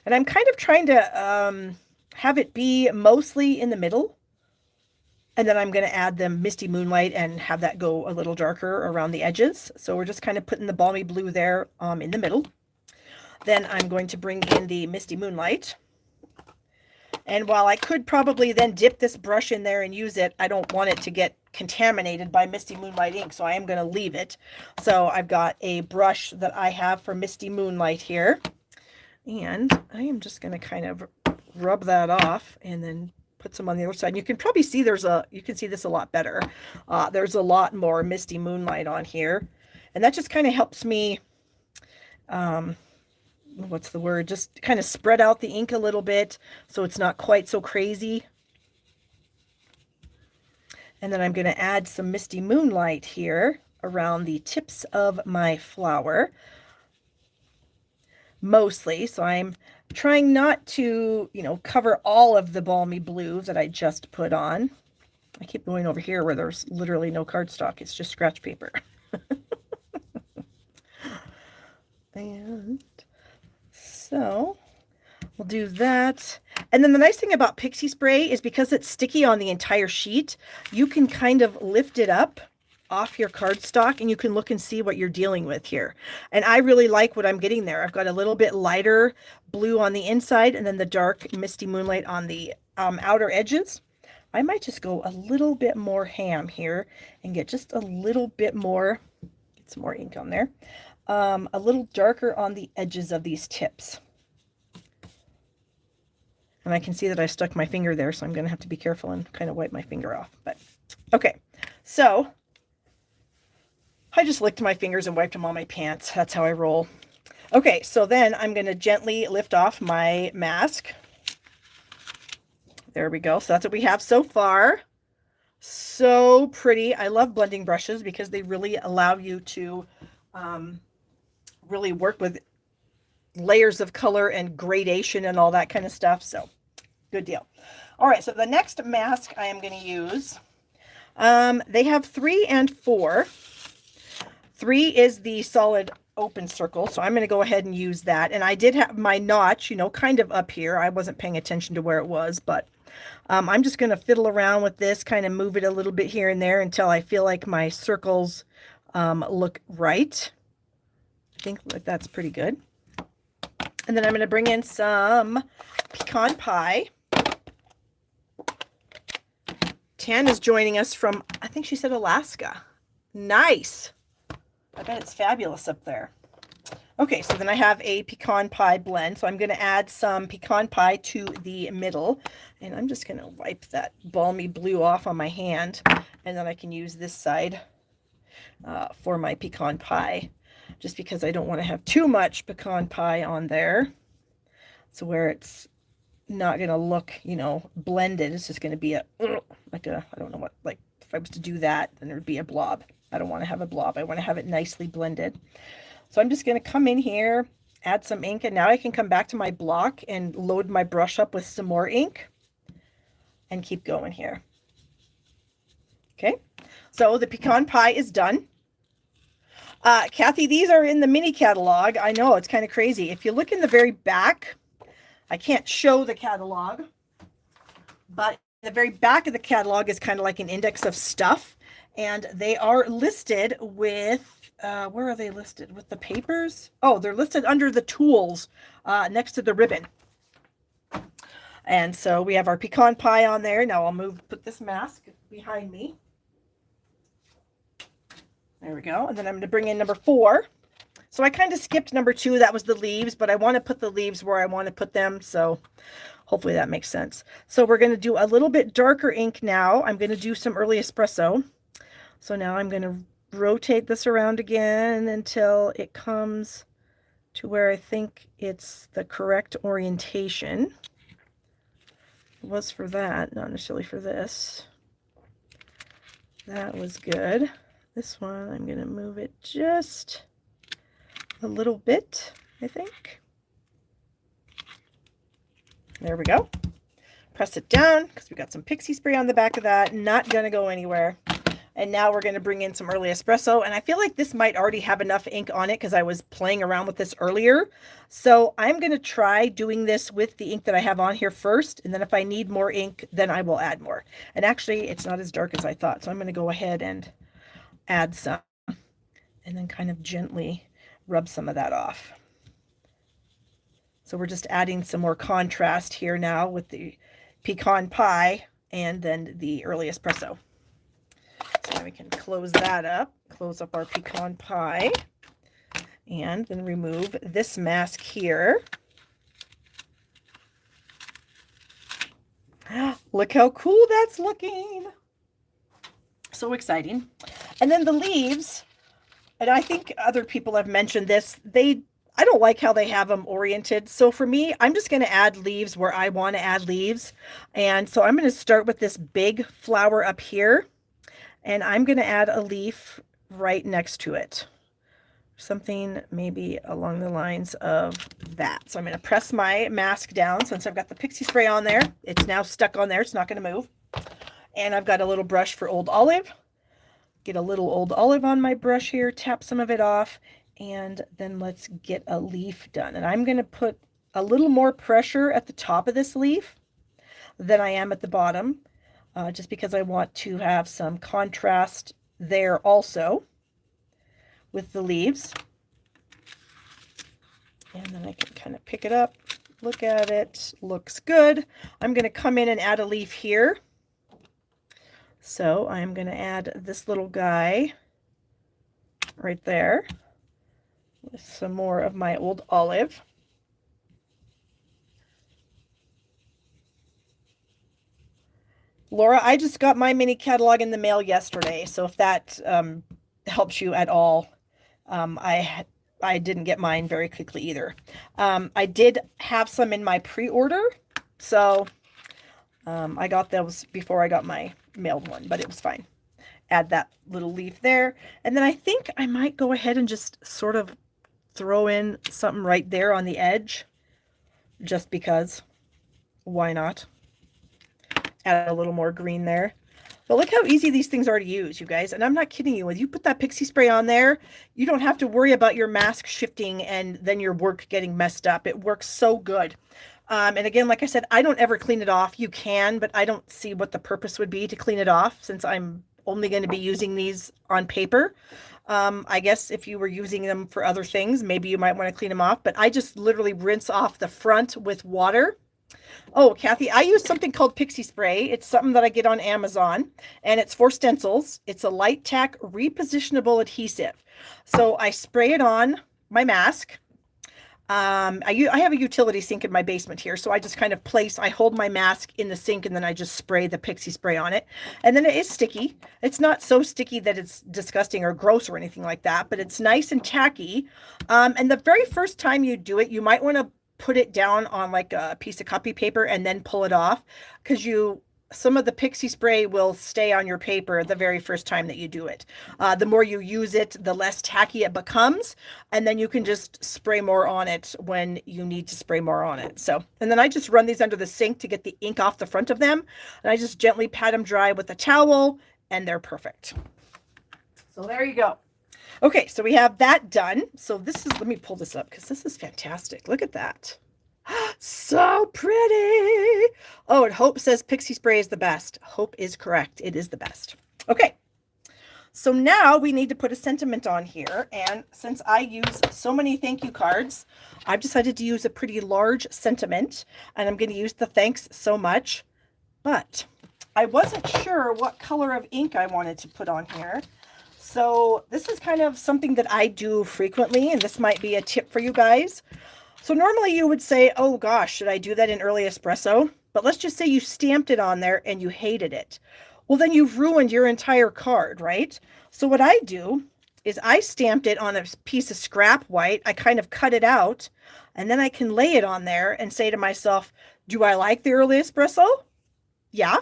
And I'm kind of trying to have it be mostly in the middle. And then I'm going to add the Misty Moonlight and have that go a little darker around the edges. So we're just kind of putting the Balmy Blue there in the middle. Then I'm going to bring in the Misty Moonlight. And while I could probably then dip this brush in there and use it, I don't want it to get contaminated by Misty Moonlight ink, so I am going to leave it. So I've got a brush that I have for Misty Moonlight here. And I am just going to kind of rub that off and then put some on the other side. You can probably see you can see this a lot better. There's a lot more Misty Moonlight on here. And that just kind of helps me, what's the word? Just kind of spread out the ink a little bit so it's not quite so crazy. And then I'm going to add some Misty Moonlight here around the tips of my flower. Mostly. So I'm trying not to, cover all of the Balmy Blue that I just put on. I keep going over here where there's literally no cardstock. It's just scratch paper. And so we'll do that. And then the nice thing about pixie spray is because it's sticky on the entire sheet, you can kind of lift it up off your cardstock and you can look and see what you're dealing with here. And I really like what I'm getting there. I've got a little bit lighter blue on the inside and then the dark Misty Moonlight on the outer edges. I might just go a little bit more ham here and get just a little bit more, get some more ink on there, a little darker on the edges of these tips. And I can see that I stuck my finger there, so I'm going to have to be careful and kind of wipe my finger off. But okay, so I just licked my fingers and wiped them on my pants. That's how I roll. Okay, so then I'm going to gently lift off my mask. There we go. So that's what we have so far. So pretty. I love blending brushes because they really allow you to really work with layers of color and gradation and all that kind of stuff. So good deal. All right, so the next mask I am going to use, they have 3 and 4. 3 is the solid open circle, so I'm going to go ahead and use that. And I did have my notch, kind of up here. I wasn't paying attention to where it was, but I'm just going to fiddle around with this, kind of move it a little bit here and there until I feel like my circles look right. I think that that's pretty good. And then I'm going to bring in some pecan pie. Tan is joining us from, I think she said Alaska. Nice. I bet it's fabulous up there. Okay, so then I have a pecan pie blend. So I'm going to add some pecan pie to the middle. And I'm just going to wipe that balmy blue off on my hand. And then I can use this side for my pecan pie. Just because I don't want to have too much pecan pie on there. So where it's not going to look, you know, blended. It's just going to be like a, I don't know what, like if I was to do that, then it would be a blob. I don't want to have a blob. I want to have it nicely blended. So I'm just going to come in here, add some ink, and now I can come back to my block and load my brush up with some more ink and keep going here. Okay, so the pecan pie is done. Kathy, these are in the mini catalog. I know, it's kind of crazy. If you look in the very back, I can't show the catalog, but the very back of the catalog is kind of like an index of stuff, and they are listed with, where are they listed? With the papers? Oh, they're listed under the tools next to the ribbon. And so we have our pecan pie on there. Now I'll put this mask behind me. There we go. And then I'm going to bring in number 4. So I kind of skipped number 2. That was the leaves, but I want to put the leaves where I want to put them. So hopefully that makes sense. So we're going to do a little bit darker ink now. I'm going to do some early espresso. So now I'm going to rotate this around again until it comes to where I think it's the correct orientation. It was for that, not necessarily for this. That was good. This one, I'm going to move it just a little bit, I think. There we go. Press it down because we got some pixie spray on the back of that. Not going to go anywhere. And now we're going to bring in some early espresso. And I feel like this might already have enough ink on it because I was playing around with this earlier. So I'm going to try doing this with the ink that I have on here first. And then if I need more ink, then I will add more. And actually, it's not as dark as I thought. So I'm going to go ahead and add some. And then kind of gently rub some of that off. So we're just adding some more contrast here now with the pecan pie and then the early espresso. So now we can close that up, close up our pecan pie, and then remove this mask here. Look how cool that's looking. So exciting. And then the leaves, and I think other people have mentioned this, I don't like how they have them oriented. So for me, I'm just going to add leaves where I want to add leaves. And so I'm going to start with this big flower up here. And I'm going to add a leaf right next to it. Something maybe along the lines of that. So I'm going to press my mask down since I've got the pixie spray on there. It's now stuck on there. It's not going to move. And I've got a little brush for Old Olive. Get a little Old Olive on my brush here. Tap some of it off. And then let's get a leaf done. And I'm going to put a little more pressure at the top of this leaf than I am at the bottom. Just because I want to have some contrast there also with the leaves. And then I can kind of pick it up, look at it, looks good. I'm going to come in and add a leaf here. So I'm going to add this little guy right there with some more of my Old Olive. Laura, I just got my mini catalog in the mail yesterday, so if that helps you at all, I didn't get mine very quickly either. I did have some in my pre-order, so I got those before I got my mailed one, but it was fine. Add that little leaf there, and then I think I might go ahead and just sort of throw in something right there on the edge, just because. Why not? Add a little more green there. But look how easy these things are to use, you guys. And I'm not kidding you. When you put that pixie spray on there, you don't have to worry about your mask shifting and then your work getting messed up. It works so good. And again, like I said, I don't ever clean it off. You can, but I don't see what the purpose would be to clean it off since I'm only going to be using these on paper. I guess if you were using them for other things, maybe you might want to clean them off, but I just literally rinse off the front with water. Oh, Kathy, I use something called Pixie Spray. It's something that I get on Amazon, and it's for stencils. It's a light tack repositionable adhesive. So I spray it on my mask. I have a utility sink in my basement here, so I just kind of I hold my mask in the sink and then I just spray the Pixie Spray on it. And then it is sticky. It's not so sticky that it's disgusting or gross or anything like that, but it's nice and tacky. And the very first time you do it, you might want to put it down on like a piece of copy paper and then pull it off because some of the Pixie Spray will stay on your paper the very first time that you do it. The more you use it, the less tacky it becomes, and then you can just spray more on it when you need to spray more on it. So, and then I just run these under the sink to get the ink off the front of them, and I just gently pat them dry with a towel, and they're perfect. So there you go. Okay, so we have that done. So let me pull this up because this is fantastic. Look at that. So pretty. Oh, and Hope says Pixie Spray is the best. Hope is correct. It is the best. Okay. So now we need to put a sentiment on here. And since I use so many thank you cards, I've decided to use a pretty large sentiment. And I'm going to use the thanks so much. But I wasn't sure what color of ink I wanted to put on here. So this is kind of something that I do frequently. And this might be a tip for you guys. So normally you would say, oh gosh, should I do that in early espresso? But let's just say you stamped it on there and you hated it. Well, then you've ruined your entire card, right? So what I do is I stamped it on a piece of scrap white. I kind of cut it out and then I can lay it on there and say to myself, do I like the early espresso? Yeah.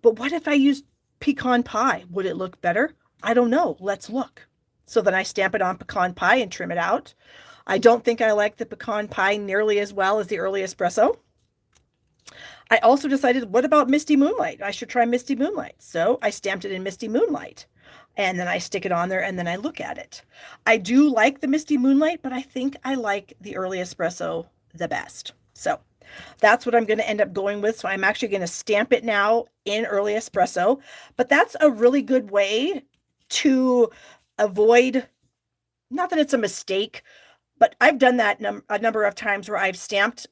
But what if I used pecan pie? Would it look better? I don't know. Let's look. So then I stamp it on pecan pie and trim it out. I don't think I like the pecan pie nearly as well as the early espresso. I also decided, what about Misty Moonlight? I should try Misty Moonlight. So I stamped it in Misty Moonlight. And then I stick it on there and then I look at it. I do like the Misty Moonlight, but I think I like the early espresso the best. So that's what I'm going to end up going with. So I'm actually going to stamp it now in early espresso. But that's a really good way to avoid, not that it's a mistake, but I've done that a number of times where I've stamped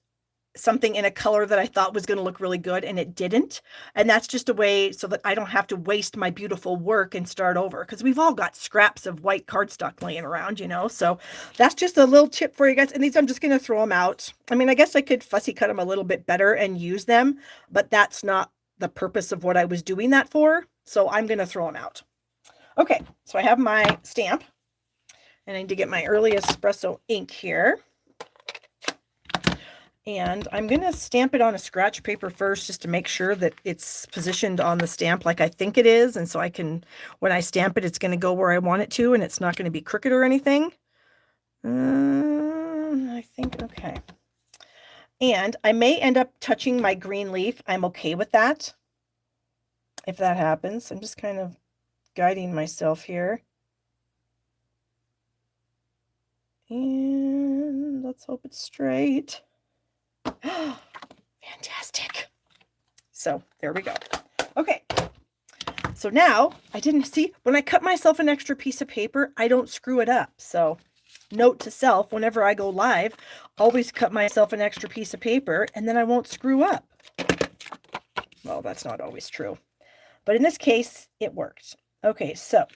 something in a color that I thought was going to look really good and it didn't. And that's just a way so that I don't have to waste my beautiful work and start over, because we've all got scraps of white cardstock laying around, So that's just a little tip for you guys. And these, I'm just going to throw them out. I mean, I guess I could fussy cut them a little bit better and use them, but that's not the purpose of what I was doing that for. So I'm going to throw them out. Okay, so I have my stamp. And I need to get my early espresso ink here. And I'm going to stamp it on a scratch paper first just to make sure that it's positioned on the stamp like I think it is. And so I can, when I stamp it, it's going to go where I want it to and it's not going to be crooked or anything. I think, okay. And I may end up touching my green leaf. I'm okay with that. If that happens, I'm just kind of guiding myself here. And let's hope it's straight. Fantastic. So there we go. Okay. So now I didn't see, when I cut myself an extra piece of paper, I don't screw it up. So note to self, whenever I go live, always cut myself an extra piece of paper and then I won't screw up. Well, that's not always true. But in this case, it worked. Okay, so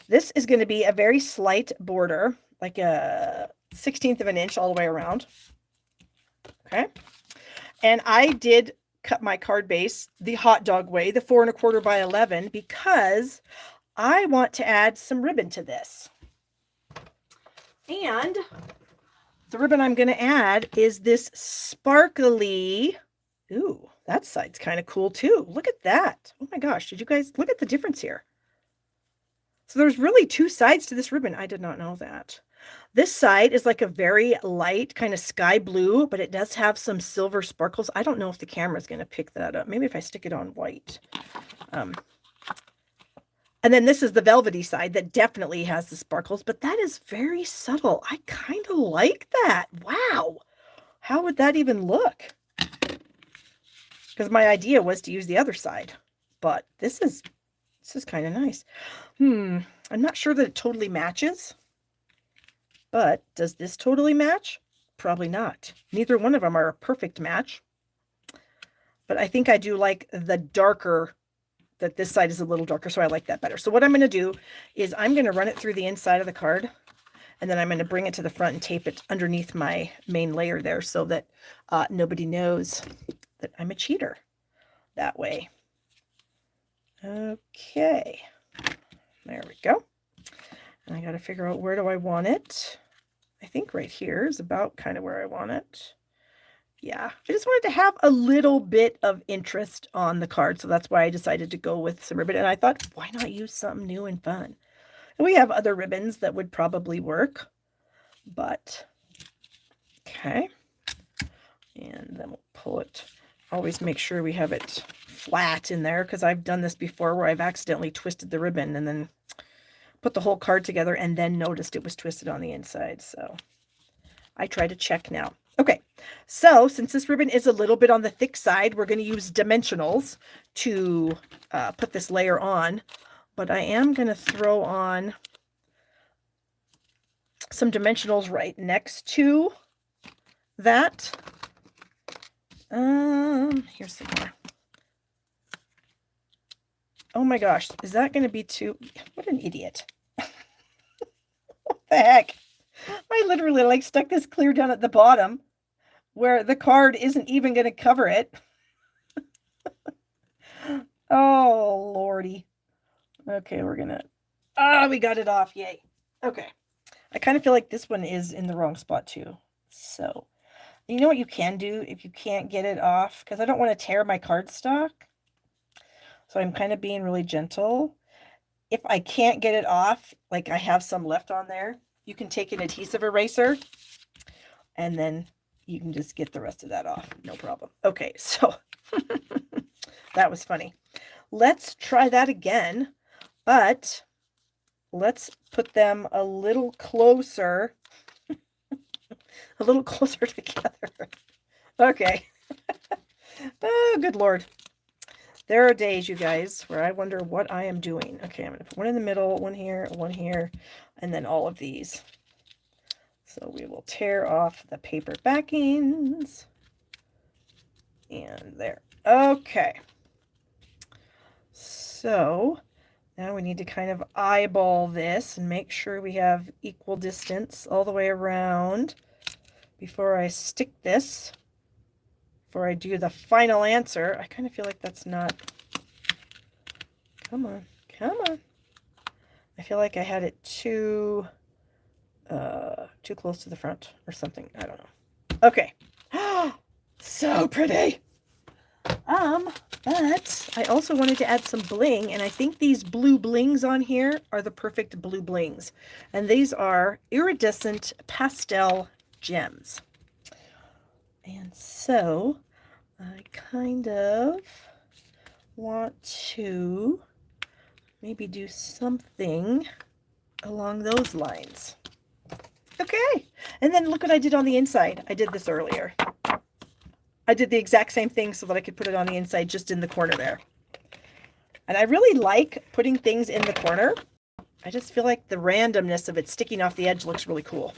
this is going to be a very slight border, like a 1/16 of an inch all the way around. Okay. And I did cut my card base the hot dog way, the 4 1/4 by 11, because I want to add some ribbon to this. And the ribbon I'm going to add is this sparkly, ooh, that side's kind of cool too. Look at that. Oh my gosh. Did you guys look at the difference here? So there's really 2 sides to this ribbon. I did not know that. This side is like a very light kind of sky blue, but it does have some silver sparkles. I don't know if the camera is going to pick that up. Maybe if I stick it on white. And then this is the velvety side that definitely has the sparkles, but that is very subtle. I kind of like that. Wow. How would that even look? because my idea was to use the other side, but this is kind of nice. I'm not sure that it totally matches, but does this totally match? Probably not. Neither one of them are a perfect match, but I think I do like the darker, that this side is a little darker, so I like that better. So what I'm going to do is I'm going to run it through the inside of the card, and then I'm going to bring it to the front and tape it underneath my main layer there so that nobody knows that I'm a cheater that way. Okay, there we go. And I got to figure out, where do I want it? I think right here is about kind of where I want it. Yeah, I just wanted to have a little bit of interest on the card, so that's why I decided to go with some ribbon. And I thought, why not use something new and fun? And we have other ribbons that would probably work, but okay. And then we'll pull it. Always make sure we have it flat in there, because I've done this before where I've accidentally twisted the ribbon and then put the whole card together and then noticed it was twisted on the inside. So I try to check now. Okay, so since this ribbon is a little bit on the thick side, we're going to use dimensionals to put this layer on, but I am going to throw on some dimensionals right next to that. Here's some more. Oh my gosh, is that going to be too... What an idiot. What the heck? I literally like stuck this clear down at the bottom where the card isn't even going to cover it. Oh, Lordy. Okay, we're going to... we got it off. Yay. Okay. I kind of feel like this one is in the wrong spot too. So, you know what you can do if you can't get it off? Because I don't want to tear my cardstock. So I'm kind of being really gentle. If I can't get it off, like I have some left on there, you can take an adhesive eraser and then you can just get the rest of that off. No problem. Okay, so that was funny. Let's try that again, but let's put them a little closer, a little closer together. Okay. Oh, good Lord. There are days, you guys, where I wonder what I am doing. Okay, I'm going to put one in the middle, one here, and then all of these. So we will tear off the paper backings. And there. Okay. So now we need to kind of eyeball this and make sure we have equal distance all the way around before I stick this. Before I do the final answer. I kind of feel like that's not... Come on. Come on. I feel like I had it too close to the front or something. I don't know. Okay. So pretty. But I also wanted to add some bling, and I think these blue blings on here are the perfect blue blings. And these are iridescent pastel gems. And so I kind of want to maybe do something along those lines. Okay. And then look what I did on the inside. I did this earlier. I did the exact same thing so that I could put it on the inside just in the corner there. And I really like putting things in the corner. I just feel like the randomness of it sticking off the edge looks really cool.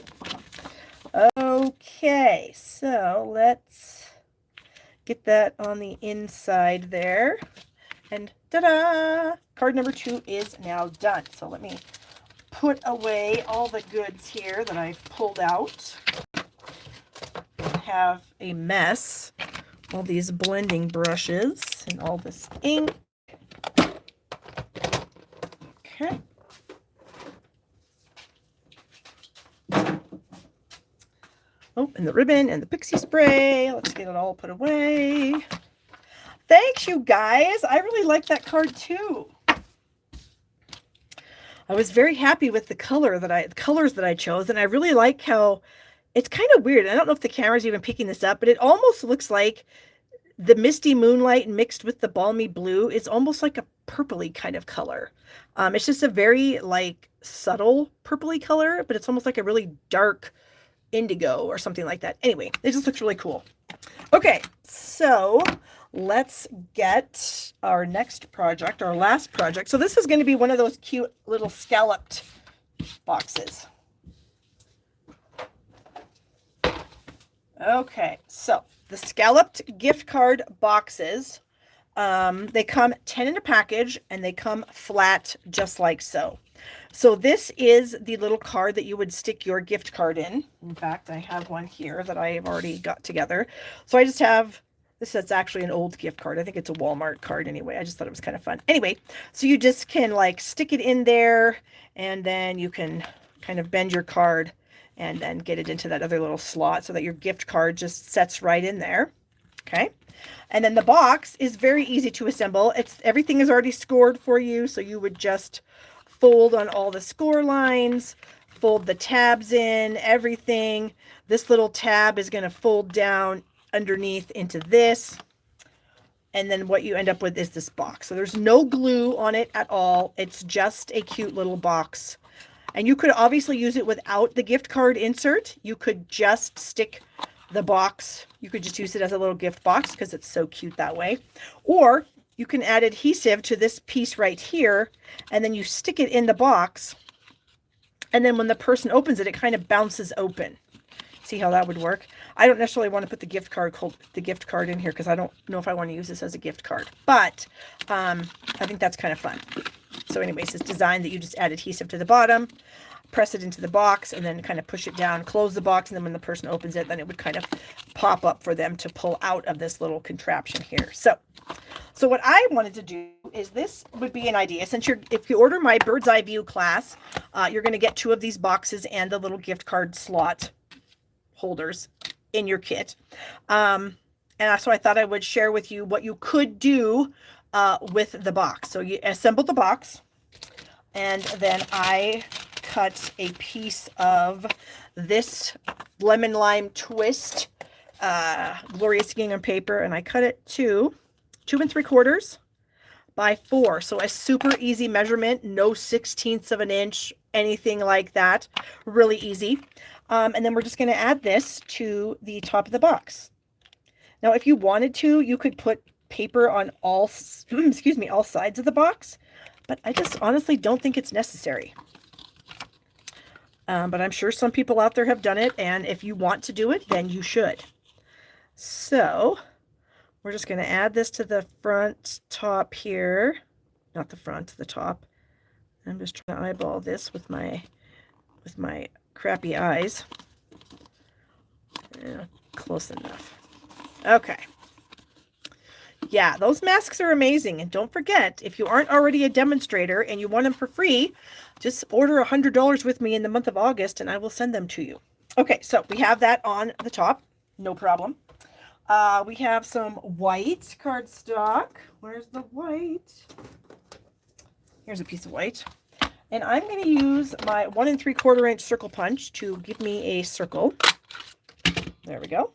Okay, so let's get that on the inside there. And ta-da! Card number 2 is now done. So let me put away all the goods here that I've pulled out. I have a mess. All these blending brushes and all this ink. Okay. Oh, and the ribbon and the pixie spray. Let's get it all put away. Thanks, you guys. I really like that card too. I was very happy with the colors that I chose, and I really like how it's kind of weird. I don't know if the camera's even picking this up, but it almost looks like the misty moonlight mixed with the balmy blue. It's almost like a purpley kind of color. It's just a very like subtle purpley color, but it's almost like a really dark indigo or something like that. Anyway, it just looks really cool. Okay, so let's get our next project, our last project. So this is going to be one of those cute little scalloped boxes. Okay, so the scalloped gift card boxes, they come 10 in a package and they come flat just like so. So this is the little card that you would stick your gift card in. In fact, I have one here that I have already got together. So I just have, this is actually an old gift card. I think it's a Walmart card anyway. I just thought it was kind of fun. Anyway, so you just can like stick it in there and then you can kind of bend your card and then get it into that other little slot so that your gift card just sets right in there. Okay. And then the box is very easy to assemble. Everything is already scored for you. So you would just fold on all the score lines, fold the tabs in, everything. This little tab is going to fold down underneath into this. And then what you end up with is this box. So there's no glue on it at all. It's just a cute little box. And you could obviously use it without the gift card insert. You could just stick the box. You could just use it as a little gift box because it's so cute that way. Or you can add adhesive to this piece right here, and then you stick it in the box. And then when the person opens it, it kind of bounces open. See how that would work? I don't necessarily want to put the gift card in here because I don't know if I want to use this as a gift card. But I think that's kind of fun. So anyways, it's designed that you just add adhesive to the bottom, press it into the box, and then kind of push it down, close the box, and then when the person opens it, then it would kind of pop up for them to pull out of this little contraption here. So what I wanted to do is, this would be an idea. Since if you order my bird's eye view class, you're going to get 2 of these boxes and the little gift card slot holders in your kit. And so I thought I would share with you what you could do with the box. So you assemble the box, and then I cut a piece of this lemon lime twist glorious gingham paper, and I cut it to 2 3/4 by 4. So a super easy measurement, no 1/16 of an inch, anything like that. Really easy. And then we're just going to add this to the top of the box. Now, if you wanted to, you could put paper on all sides of the box, but I just honestly don't think it's necessary. But I'm sure some people out there have done it, and if you want to do it, then you should. So we're just going to add this to the front top here. Not the front, the top. I'm just trying to eyeball this with my crappy eyes. Yeah, close enough. Okay. Yeah, those masks are amazing. And don't forget, if you aren't already a demonstrator and you want them for free, just order $100 with me in the month of August and I will send them to you. Okay, so we have that on the top. No problem. We have some white cardstock. Where's the white? Here's a piece of white. And I'm going to use my 1 3/4 inch circle punch to give me a circle. There we go.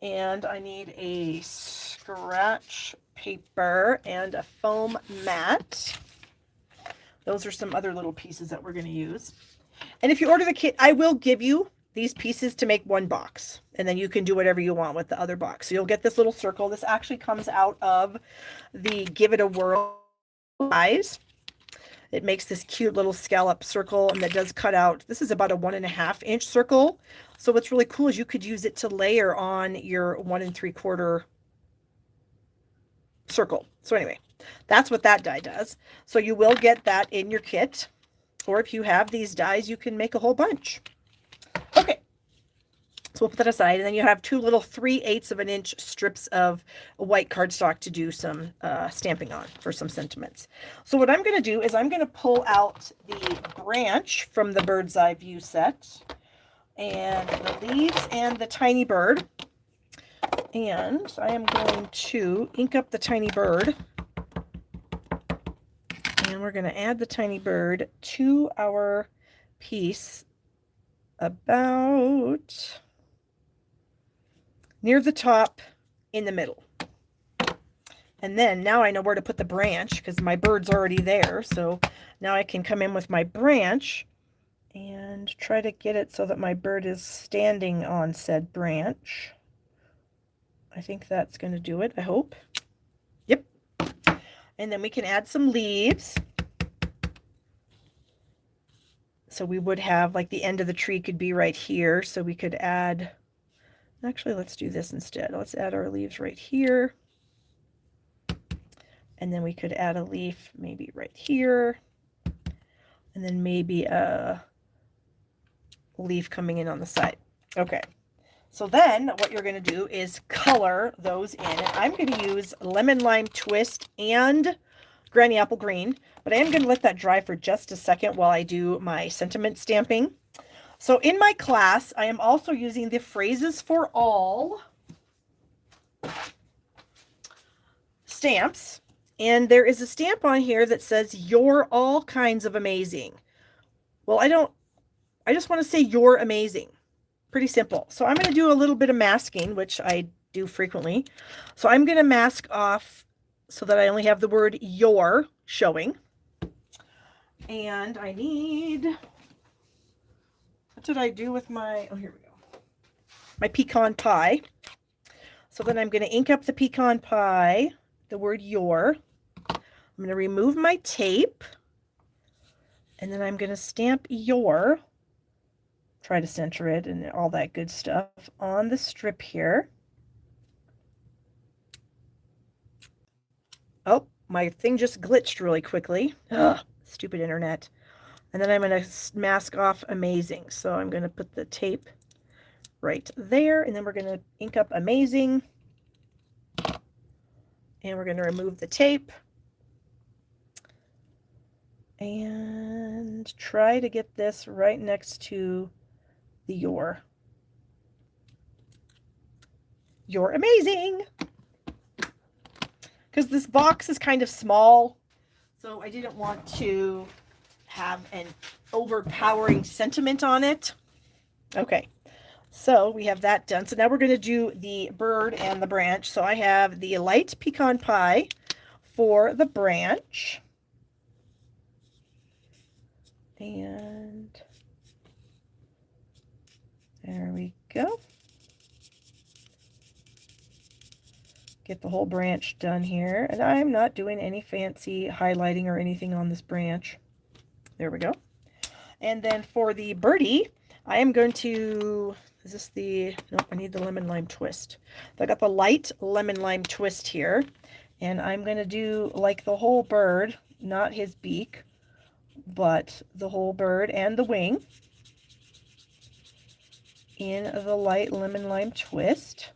And I need a scratch paper and a foam mat. Those are some other little pieces that we're going to use. And if you order the kit, I will give you these pieces to make one box. And then you can do whatever you want with the other box. So you'll get this little circle. This actually comes out of the Give It a Whirl size. It makes this cute little scallop circle, and that does cut out. This is about a 1 1/2 inch circle. So what's really cool is you could use it to layer on your 1 3/4 circle. So anyway, that's what that die does. So you will get that in your kit, or if you have these dies, you can make a whole bunch. Okay. So we'll put that aside, and then you have 2 little 3/8 of an inch strips of white cardstock to do some stamping on for some sentiments. So what I'm going to do is I'm going to pull out the branch from the bird's eye view set, and the leaves and the tiny bird, and I am going to ink up the tiny bird, and we're going to add the tiny bird to our piece about near the top in the middle. And then now I know where to put the branch because my bird's already there. So now I can come in with my branch and try to get it so that my bird is standing on said branch. I think that's going to do it, I hope. Yep. And then we can add some leaves. So we would have, like, the end of the tree could be right here. So we could add, actually, let's do this instead. Let's add our leaves right here. And then we could add a leaf maybe right here. And then maybe a leaf coming in on the side. Okay. So then what you're going to do is color those in. And I'm going to use lemon lime twist and granny apple green, but I am going to let that dry for just a second while I do my sentiment stamping. So in my class, I am also using the Phrases for All stamps. And there is a stamp on here that says, "You're all kinds of amazing." Well, I just want to say you're amazing. Pretty simple. So I'm going to do a little bit of masking, which I do frequently. So I'm going to mask off so that I only have the word "your" showing. And I need, what did I do with my, oh, here we go. My pecan pie. So then I'm going to ink up the pecan pie, the word "your." I'm going to remove my tape. And then I'm going to stamp "your." Try to center it and all that good stuff on the strip here. Oh, my thing just glitched really quickly. Ugh, stupid internet. And then I'm going to mask off "amazing." So I'm going to put the tape right there, and then we're going to ink up "amazing." And we're going to remove the tape. And try to get this right next to the "your." You're amazing. Because this box is kind of small, so I didn't want to have an overpowering sentiment on it. Okay, so we have that done. So now we're going to do the bird and the branch. So I have the light pecan pie for the branch. And there we go. Get the whole branch done here. And I'm not doing any fancy highlighting or anything on this branch. There we go. And then for the birdie, I am going to, is this the, nope, I need the lemon lime twist. I got the light lemon lime twist here. And I'm going to do like the whole bird, not his beak, but the whole bird and the wing in the light lemon lime twist.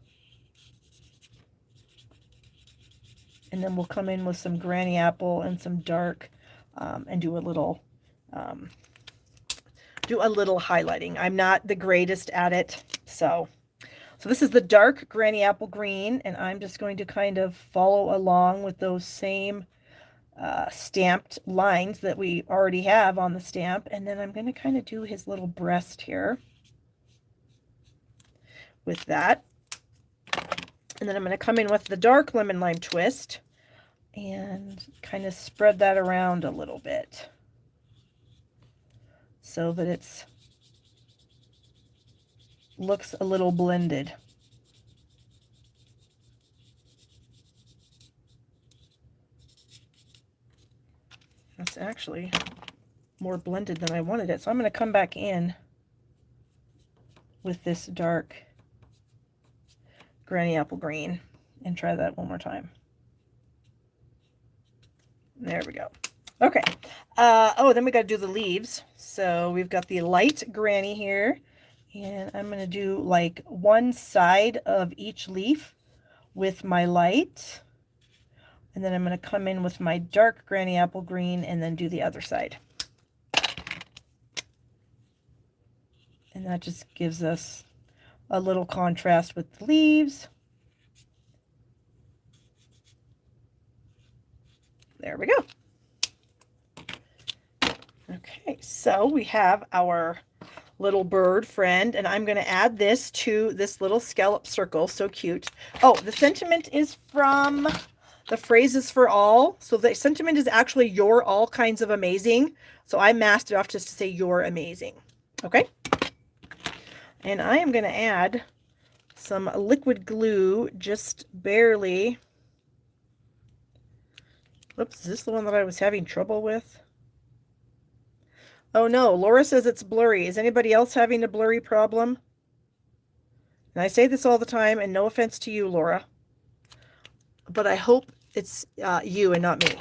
And then we'll come in with some granny apple and some dark and do a little highlighting. I'm not the greatest at it. So this is the dark granny apple green, and I'm just going to kind of follow along with those same stamped lines that we already have on the stamp. And then I'm going to kind of do his little breast here with that. And then I'm going to come in with the dark lemon lime twist and kind of spread that around a little bit so that it's looks a little blended. That's actually more blended than I wanted it. So I'm going to come back in with this dark granny apple green and try that one more time. There we go. Okay. Oh, then we got to do the leaves. So we've got the light granny here, and I'm going to do like one side of each leaf with my light. And then I'm going to come in with my dark granny apple green and then do the other side. And that just gives us a little contrast with the leaves. There we go. Okay, so we have our little bird friend, and I'm going to add this to this little scallop circle. So cute. Oh, the sentiment is from the Phrases for All. So the sentiment is actually "You're all kinds of amazing." So I masked it off just to say "You're amazing." Okay. And I am going to add some liquid glue, just barely. Oops, is this the one that I was having trouble with? Oh no, Laura says it's blurry. Is anybody else having a blurry problem? And I say this all the time, and no offense to you, Laura, but I hope it's you and not me.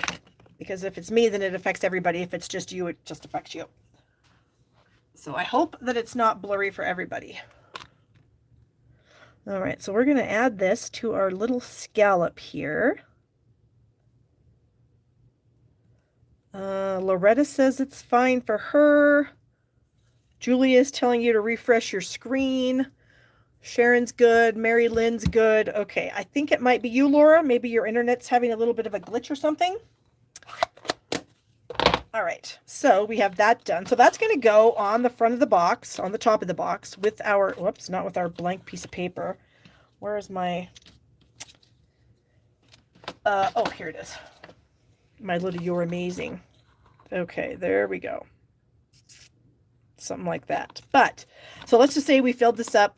Because if it's me, then it affects everybody. If it's just you, it just affects you. So I hope that it's not blurry for everybody. All right, so we're going to add this to our little scallop here. Loretta says it's fine for her. Julia is telling you to refresh your screen. Sharon's good. Mary Lynn's good. Okay, I think it might be you, Laura. Maybe your internet's having a little bit of a glitch or something. All right, so we have that done. So that's going to go on the front of the box, on the top of the box with our, whoops, not with our blank piece of paper. Where is my, oh, here it is. My little You're Amazing. Okay, there we go. Something like that. But, so let's just say we filled this up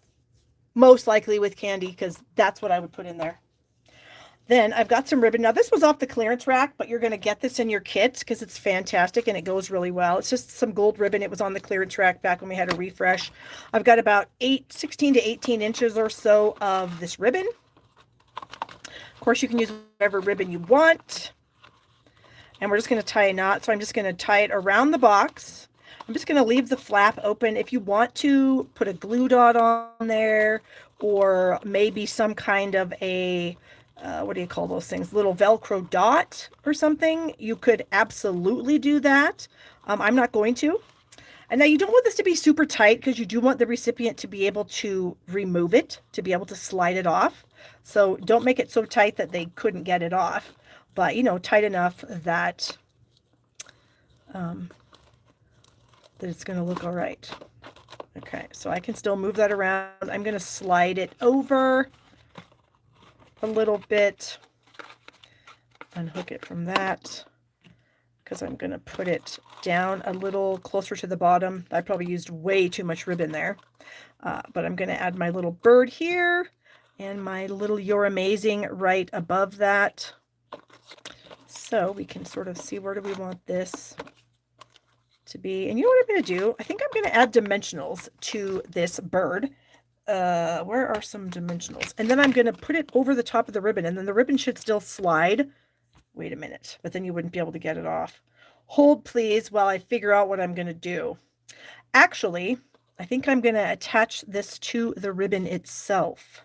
most likely with candy because that's what I would put in there. Then I've got some ribbon. Now this was off the clearance rack, but you're going to get this in your kit because it's fantastic and it goes really well. It's just some gold ribbon. It was on the clearance rack back when we had a refresh. I've got about 16 to 18 inches or so of this ribbon. Of course, you can use whatever ribbon you want. And we're just going to tie a knot. So I'm just going to tie it around the box. I'm just going to leave the flap open. If you want to put a glue dot on there or maybe some kind of a, what do you call those things? Little Velcro dot or something. You could absolutely do that. I'm not going to. And now you don't want this to be super tight because you do want the recipient to be able to remove it, to be able to slide it off. So don't make it so tight that they couldn't get it off. But, you know, tight enough that that it's going to look all right. Okay, so I can still move that around. I'm going to slide it over a little bit, unhook it from that, because I'm going to put it down a little closer to the bottom. I probably used way too much ribbon there, but I'm going to add my little bird here and my little You're Amazing right above that. So we can sort of see where do we want this to be. And you know what I'm going to do? I think I'm going to add dimensionals to this bird. Where are some dimensionals? And then I'm going to put it over the top of the ribbon, and then the ribbon should still slide. Wait a minute, but then you wouldn't be able to get it off. Hold please while I figure out what I'm going to do. Actually, I think I'm going to attach this to the ribbon itself.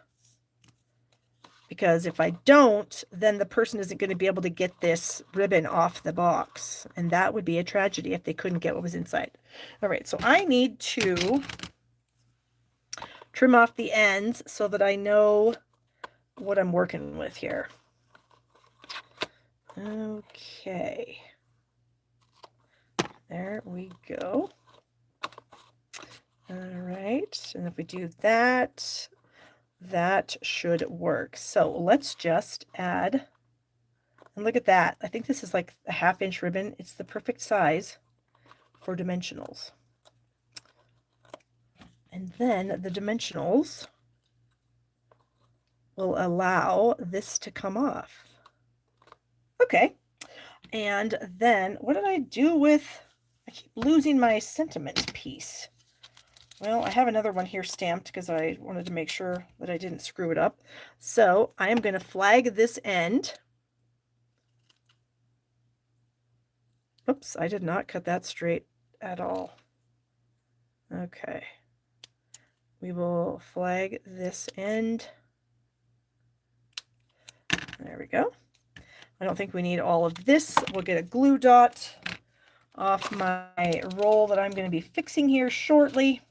Because if I don't, then the person isn't going to be able to get this ribbon off the box. And that would be a tragedy if they couldn't get what was inside. All right, so I need to trim off the ends so that I know what I'm working with here. Okay. There we go. All right, and if we do that, that should work. So let's just add, and look at that. I think this is like a 1/2 inch ribbon. It's the perfect size for dimensionals. And then the dimensionals will allow this to come off. Okay. And then what did I do with, I keep losing my sentiment piece. Well, I have another one here stamped because I wanted to make sure that I didn't screw it up. So I am going to flag this end. Oops, I did not cut that straight at all. Okay. We will flag this end. There we go. I don't think we need all of this. We'll get a glue dot off my roll that I'm going to be fixing here shortly.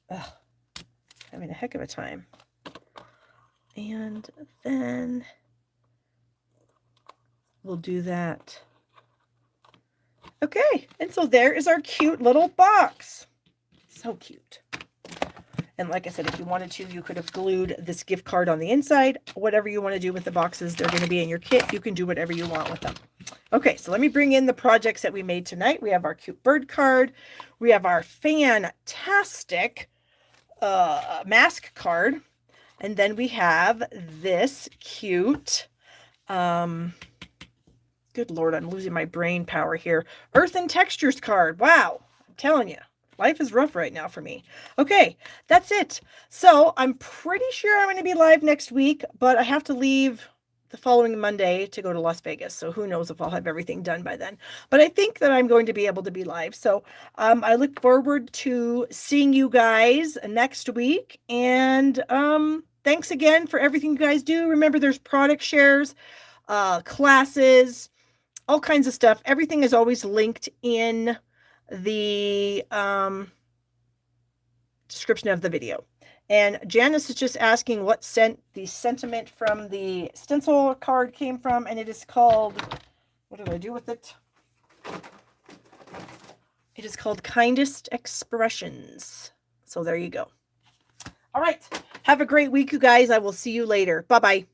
Ugh, having a heck of a time. And then we'll do that. Okay, and so there is our cute little box. So cute. And like I said, if you wanted to, you could have glued this gift card on the inside. Whatever you want to do with the boxes, they're going to be in your kit. You can do whatever you want with them. Okay, so let me bring in the projects that we made tonight. We have our cute bird card. We have our fantastic mask card. And then we have this cute, good Lord, I'm losing my brain power here. Earth and Textures card. Wow, I'm telling you, life is rough right now for me. Okay, that's it. So I'm pretty sure I'm going to be live next week, but I have to leave the following Monday to go to Las Vegas. So who knows if I'll have everything done by then. But I think that I'm going to be able to be live. So I look forward to seeing you guys next week. And thanks again for everything you guys do. Remember, there's product shares, classes, all kinds of stuff. Everything is always linked in the description of the video. And Janice is just asking what the sentiment from the stencil card came from, and it is called, what did I do with it? It is called Kindest Expressions. So there you go. All right. Have a great week, you guys. I will see you later. Bye-bye.